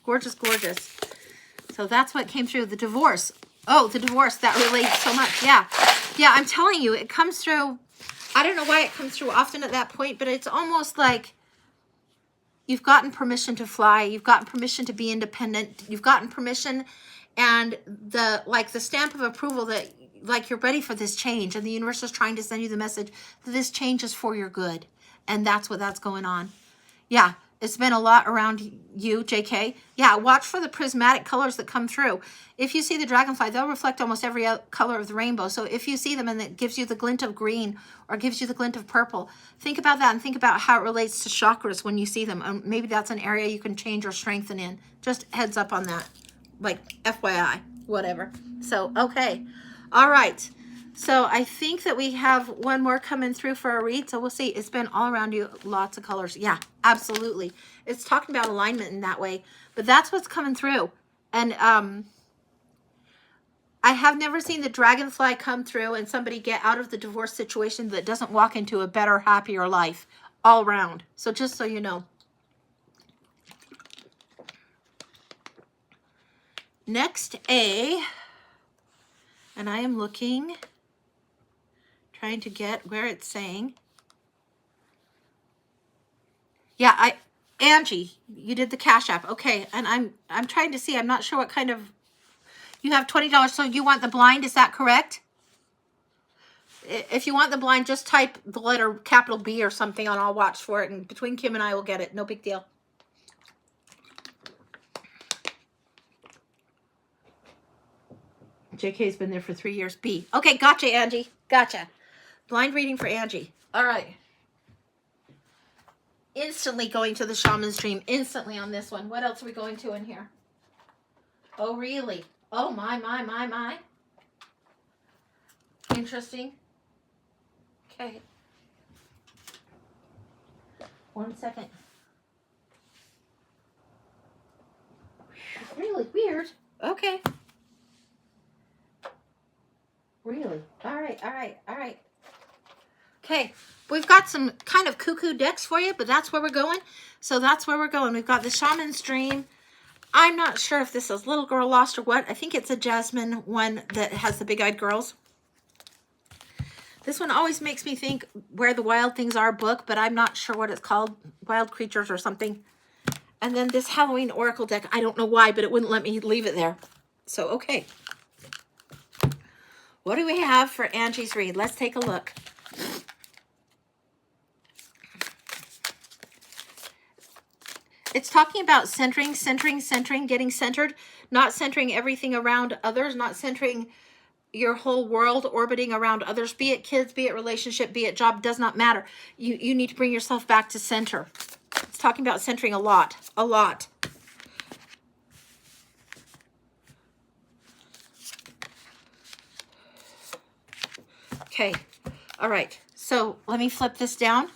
So that's what came through. The divorce. Oh, the divorce. That relates so much. Yeah, I'm telling you, it comes through. I don't know why it comes through often at that point, but it's almost like you've gotten permission to fly. You've gotten permission to be independent. You've gotten permission, and the stamp of approval that like you're ready for this change, and the universe is trying to send you the message that this change is for your good. And that's what's going on. Yeah, it's been a lot around you, JK. Yeah, watch for the prismatic colors that come through. If you see the dragonfly, they'll reflect almost every color of the rainbow. So if you see them and it gives you the glint of green or gives you the glint of purple, think about that and think about how it relates to chakras when you see them. Maybe that's an area you can change or strengthen in. Just heads up on that, like FYI. whatever. So, okay. All right. So I think that we have one more coming through for a read. So we'll see. It's been all around you. Lots of colors. Yeah, absolutely. It's talking about alignment in that way. But that's what's coming through. And I have never seen the dragonfly come through and somebody get out of the divorce situation that doesn't walk into a better, happier life all around. So just so you know. Next A, and I am looking, trying to get where it's saying. Yeah, Angie, you did the Cash App. Okay, and I'm trying to see. I'm not sure what kind of. You have $20, so you want the blind, is that correct? If you want the blind, just type the letter capital B or something and I'll watch for it. And between Kim and I, we'll get it. No big deal. JK's been there for 3 years. B. Okay, gotcha, Angie. Gotcha. Blind reading for Angie. All right. Instantly going to the shaman's dream. Instantly on this one. What else are we going to in here? Oh, really? Oh, my. Interesting. Okay. 1 second. Really weird. Okay. Really? All right. Okay. We've got some kind of cuckoo decks for you, but that's where we're going. So that's where we're going. We've got the shaman's dream. I'm not sure if this is Little Girl Lost or what. I think it's a Jasmine one that has the big-eyed girls. This one always makes me think Where the Wild Things Are book, but I'm not sure what it's called. Wild Creatures or something. And then this Halloween Oracle deck. I don't know why, but it wouldn't let me leave it there. So, okay. What do we have for Angie's read? Let's take a look. It's talking about centering, getting centered, not centering everything around others, not centering your whole world orbiting around others, be it kids, be it relationship, be it job, does not matter. You need to bring yourself back to center. It's talking about centering a lot. Okay. All right. So let me flip this down.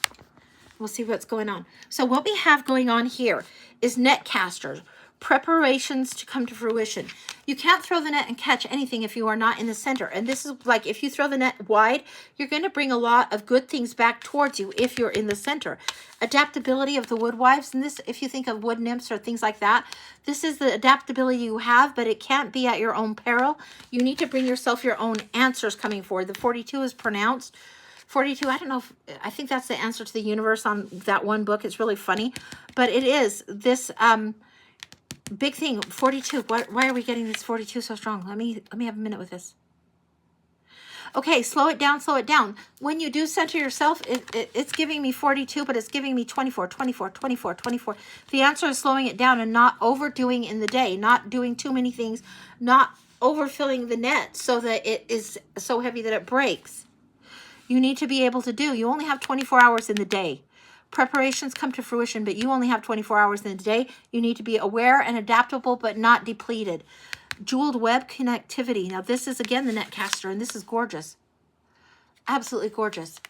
We'll see what's going on. So what we have going on here is net casters, preparations to come to fruition. You can't throw the net and catch anything if you are not in the center. And this is like, if you throw the net wide, you're going to bring a lot of good things back towards you if you're in the center. Adaptability of the woodwives. And this, if you think of wood nymphs or things like that, this is the adaptability you have, but it can't be at your own peril. You need to bring yourself your own answers coming forward. The 42 is pronounced. 42, I don't know if, I think that's the answer to the universe on that one book. It's really funny, but it is this big thing. 42. Why are we getting this 42 so strong? Let me have a minute with this. Okay, slow it down. When you do center yourself, it's giving me 42, but it's giving me 24. The answer is slowing it down and not overdoing in the day, not doing too many things, not overfilling the net so that it is so heavy that it breaks. You need to be able to do. You only have 24 hours in the day. Preparations come to fruition, but you only have 24 hours in the day. You need to be aware and adaptable, but not depleted. Jeweled web connectivity. Now, this is, again, the netcaster, and this is gorgeous. Absolutely gorgeous.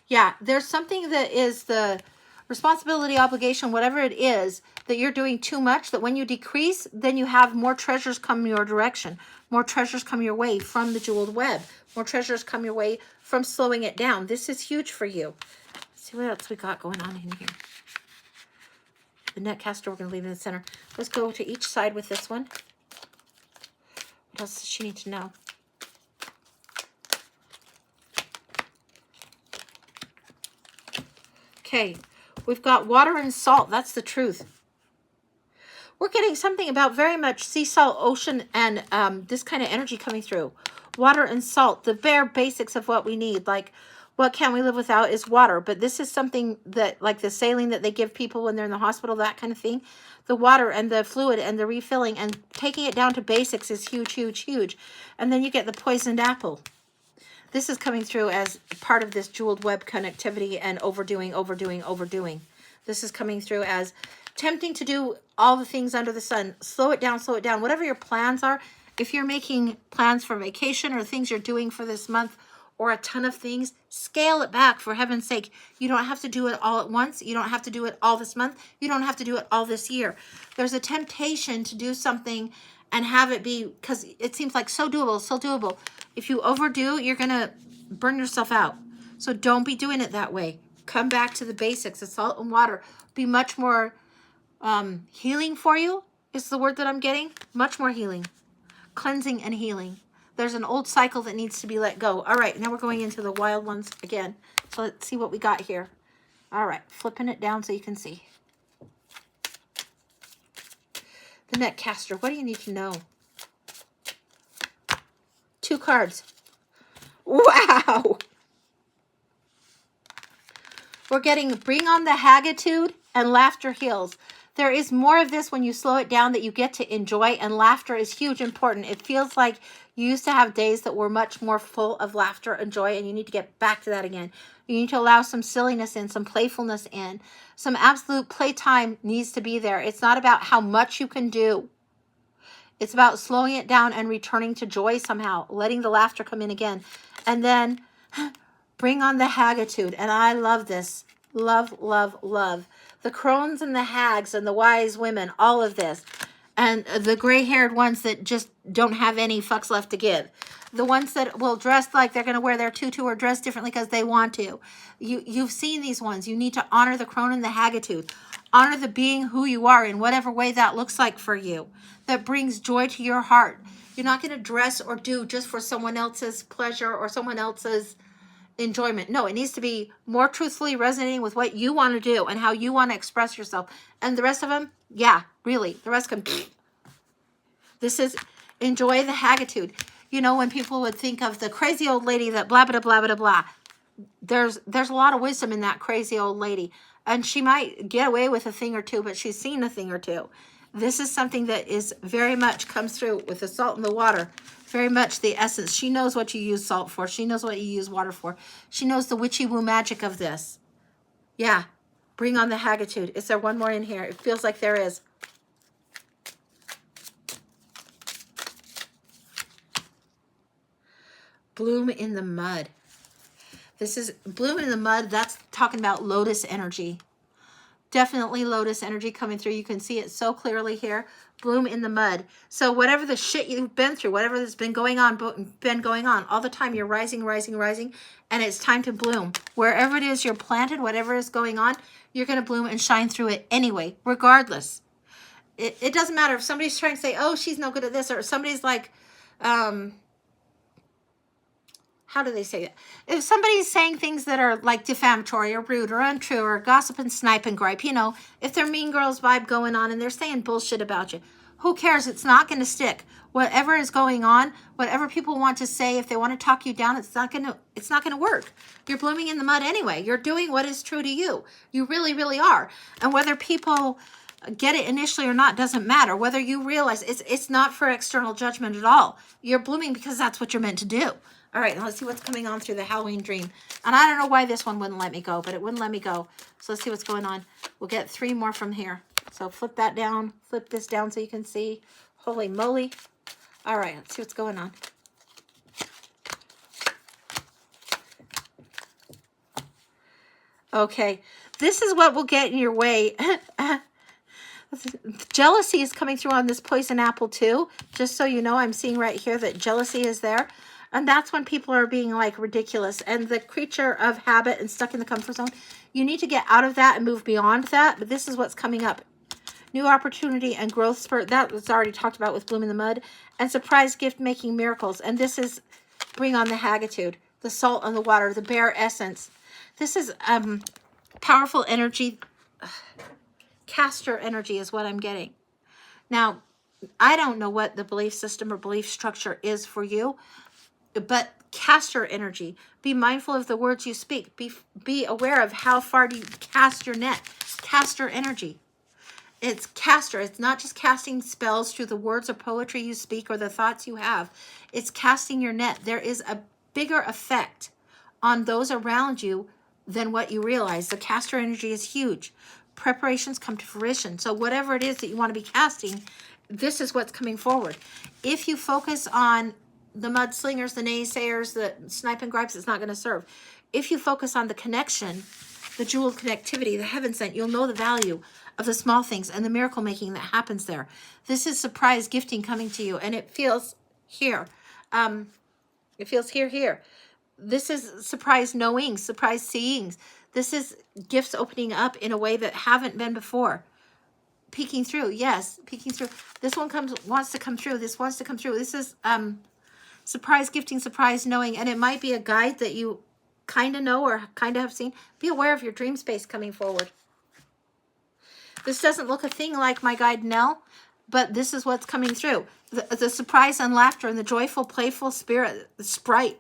Yeah, there's something that is the responsibility, obligation, whatever it is, that you're doing too much, that when you decrease, then you have more treasures come your direction. More treasures come your way from the jeweled web. More treasures come your way from slowing it down. This is huge for you. Let's see what else we got going on in here. The netcaster, we're going to leave in the center. Let's go to each side with this one. What else does she need to know? Okay, we've got water and salt. That's the truth. We're getting something about very much sea, salt, ocean, and this kind of energy coming through. Water and salt, the bare basics of what we need. Like, what can't we live without is water. But this is something that, like the saline that they give people when they're in the hospital, that kind of thing. The water and the fluid and the refilling and taking it down to basics is huge. And then you get the poisoned apple. This is coming through as part of this jeweled web connectivity and overdoing. This is coming through as tempting to do all the things under the sun. Slow it down. Whatever your plans are, If you're making plans for vacation or things you're doing for this month or a ton of things, scale it back for heaven's sake. You don't have to do it all at once. You don't have to do it all this month. You don't have to do it all this year. There's a temptation to do something and have it be, because it seems like so doable, so doable. If you overdo, you're going to burn yourself out. So don't be doing it that way. Come back to the basics. The salt and water be much more healing for you, is the word that I'm getting. Much more healing. Cleansing and healing. There's an old cycle that needs to be let go. All right, now we're going into the wild ones again. So let's see what we got here. All right, flipping it down so you can see. The net caster, what do you need to know? 2 cards. Wow! We're getting bring on the haggitude and laughter heals. There is more of this when you slow it down that you get to enjoy, and laughter is huge, important. It feels like you used to have days that were much more full of laughter and joy, and you need to get back to that again. You need to allow some silliness in, some playfulness in. Some absolute playtime needs to be there. It's not about how much you can do. It's about slowing it down and returning to joy somehow, letting the laughter come in again. And then bring on the haggitude. And I love this. Love, love, love. The crones and the hags and the wise women, all of this. And the gray-haired ones that just don't have any fucks left to give. The ones that will dress like they're going to wear their tutu or dress differently because they want to. You've seen these ones. You need to honor the crone and the haggitude. Honor the being who you are in whatever way that looks like for you. That brings joy to your heart. You're not going to dress or do just for someone else's pleasure or someone else's enjoyment. No, it needs to be more truthfully resonating with what you want to do and how you want to express yourself. And the rest of them, yeah, really, the rest can. This is enjoy the haggitude. You know, when people would think of the crazy old lady that blah, blah, blah, blah, blah. There's a lot of wisdom in that crazy old lady. And she might get away with a thing or two, but she's seen a thing or two. This is something that is very much comes through with the salt and the water. Very much the essence. She knows what you use salt for. She knows what you use water for. She knows the witchy woo magic of this. Yeah. Bring on the haggitude. Is there one more in here? It feels like there is. Bloom in the mud. This is bloom in the mud. That's talking about lotus energy. Definitely lotus energy coming through. You can see it so clearly here. Bloom in the mud. So whatever the shit you've been through, whatever that's been going on all the time, you're rising, rising, rising, and it's time to bloom. Wherever it is you're planted, whatever is going on, you're going to bloom and shine through it anyway, regardless. It doesn't matter if somebody's trying to say, oh, she's no good at this, or somebody's like, how do they say that? If somebody's saying things that are like defamatory or rude or untrue or gossip and snipe and gripe, you know, if they're mean girls vibe going on and they're saying bullshit about you, who cares? It's not going to stick. Whatever is going on, whatever people want to say, if they want to talk you down, it's not going to work. You're blooming in the mud anyway. You're doing what is true to you. You really, really are. And whether people get it initially or not doesn't matter. Whether you realize it's not for external judgment at all. You're blooming because that's what you're meant to do. All right, now let's see what's coming on through the Halloween dream. And I don't know why this one wouldn't let me go, but it wouldn't let me go. So let's see what's going on. We'll get 3 more from here. So flip that down. Flip this down so you can see. Holy moly. All right, let's see what's going on. Okay, this is what will get in your way. Jealousy is coming through on this poison apple too. Just so you know, I'm seeing right here that jealousy is there. And that's when people are being like ridiculous. And the creature of habit and stuck in the comfort zone, you need to get out of that and move beyond that. But this is what's coming up. New opportunity and growth spurt. That was already talked about with Bloom in the Mud. And surprise gift making miracles. And this is bring on the haggitude, the salt on the water, the bare essence. This is powerful energy. Caster energy is what I'm getting. Now, I don't know what the belief system or belief structure is for you. But caster energy. Be mindful of the words you speak. Be aware of how far do you cast your net. Caster energy. It's caster. It's not just casting spells through the words of poetry you speak or the thoughts you have. It's casting your net. There is a bigger effect on those around you than what you realize. The caster energy is huge. Preparations come to fruition. So whatever it is that you want to be casting, this is what's coming forward. If you focus on the mudslingers, the naysayers, the snipe and gripes, it's not going to serve. If you focus on the connection, the jeweled connectivity, the heaven sent, you'll know the value of the small things and the miracle making that happens there. This is surprise gifting coming to you, and it feels here. It feels here. This is surprise knowings, surprise seeings. This is gifts opening up in a way that haven't been before. Peeking through, yes, peeking through. This one wants to come through. This wants to come through. This is surprise gifting, surprise knowing, and it might be a guide that you kind of know or kind of have seen. Be aware of your dream space coming forward. This doesn't look a thing like my guide Nell, but this is what's coming through. The surprise and laughter and the joyful, playful spirit, the sprite.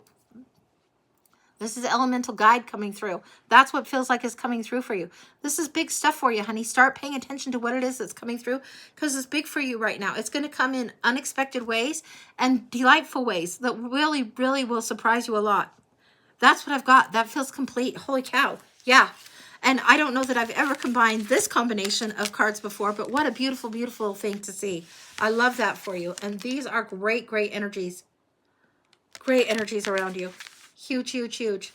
This is elemental guide coming through. That's what feels like is coming through for you. This is big stuff for you, honey. Start paying attention to what it is that's coming through, because it's big for you right now. It's going to come in unexpected ways and delightful ways that really, really will surprise you a lot. That's what I've got. That feels complete. Holy cow. Yeah. And I don't know that I've ever combined this combination of cards before, but what a beautiful, beautiful thing to see. I love that for you. And these are great, great energies. Great energies around you. Huge, huge, huge.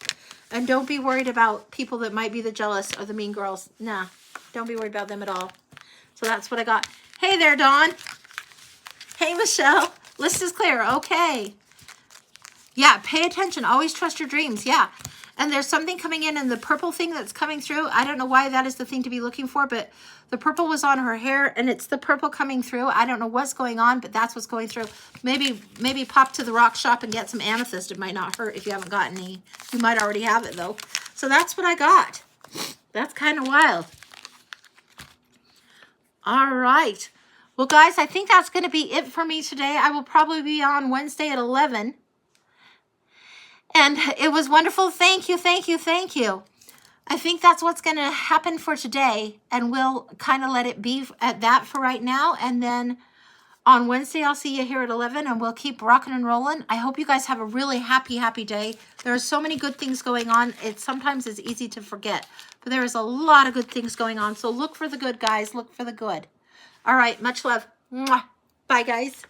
And don't be worried about people that might be the jealous or the mean girls. Nah, don't be worried about them at all. So that's what I got. Hey there, Dawn. Hey, Michelle. List is clear. Okay. Yeah, pay attention. Always trust your dreams. Yeah. And there's something coming in the purple thing that's coming through. I don't know why that is the thing to be looking for, but the purple was on her hair, and it's the purple coming through. I don't know what's going on, but that's what's going through. Maybe pop to the rock shop and get some amethyst. It might not hurt if you haven't got any. You might already have it, though. So that's what I got. That's kind of wild. All right. Well, guys, I think that's going to be it for me today. I will probably be on Wednesday at 11. And it was wonderful. Thank you, thank you, thank you. I think that's what's going to happen for today. And we'll kind of let it be at that for right now. And then on Wednesday, I'll see you here at 11. And we'll keep rocking and rolling. I hope you guys have a really happy, happy day. There are so many good things going on. It sometimes is easy to forget. But there is a lot of good things going on. So look for the good, guys. Look for the good. All right. Much love. Mwah. Bye, guys.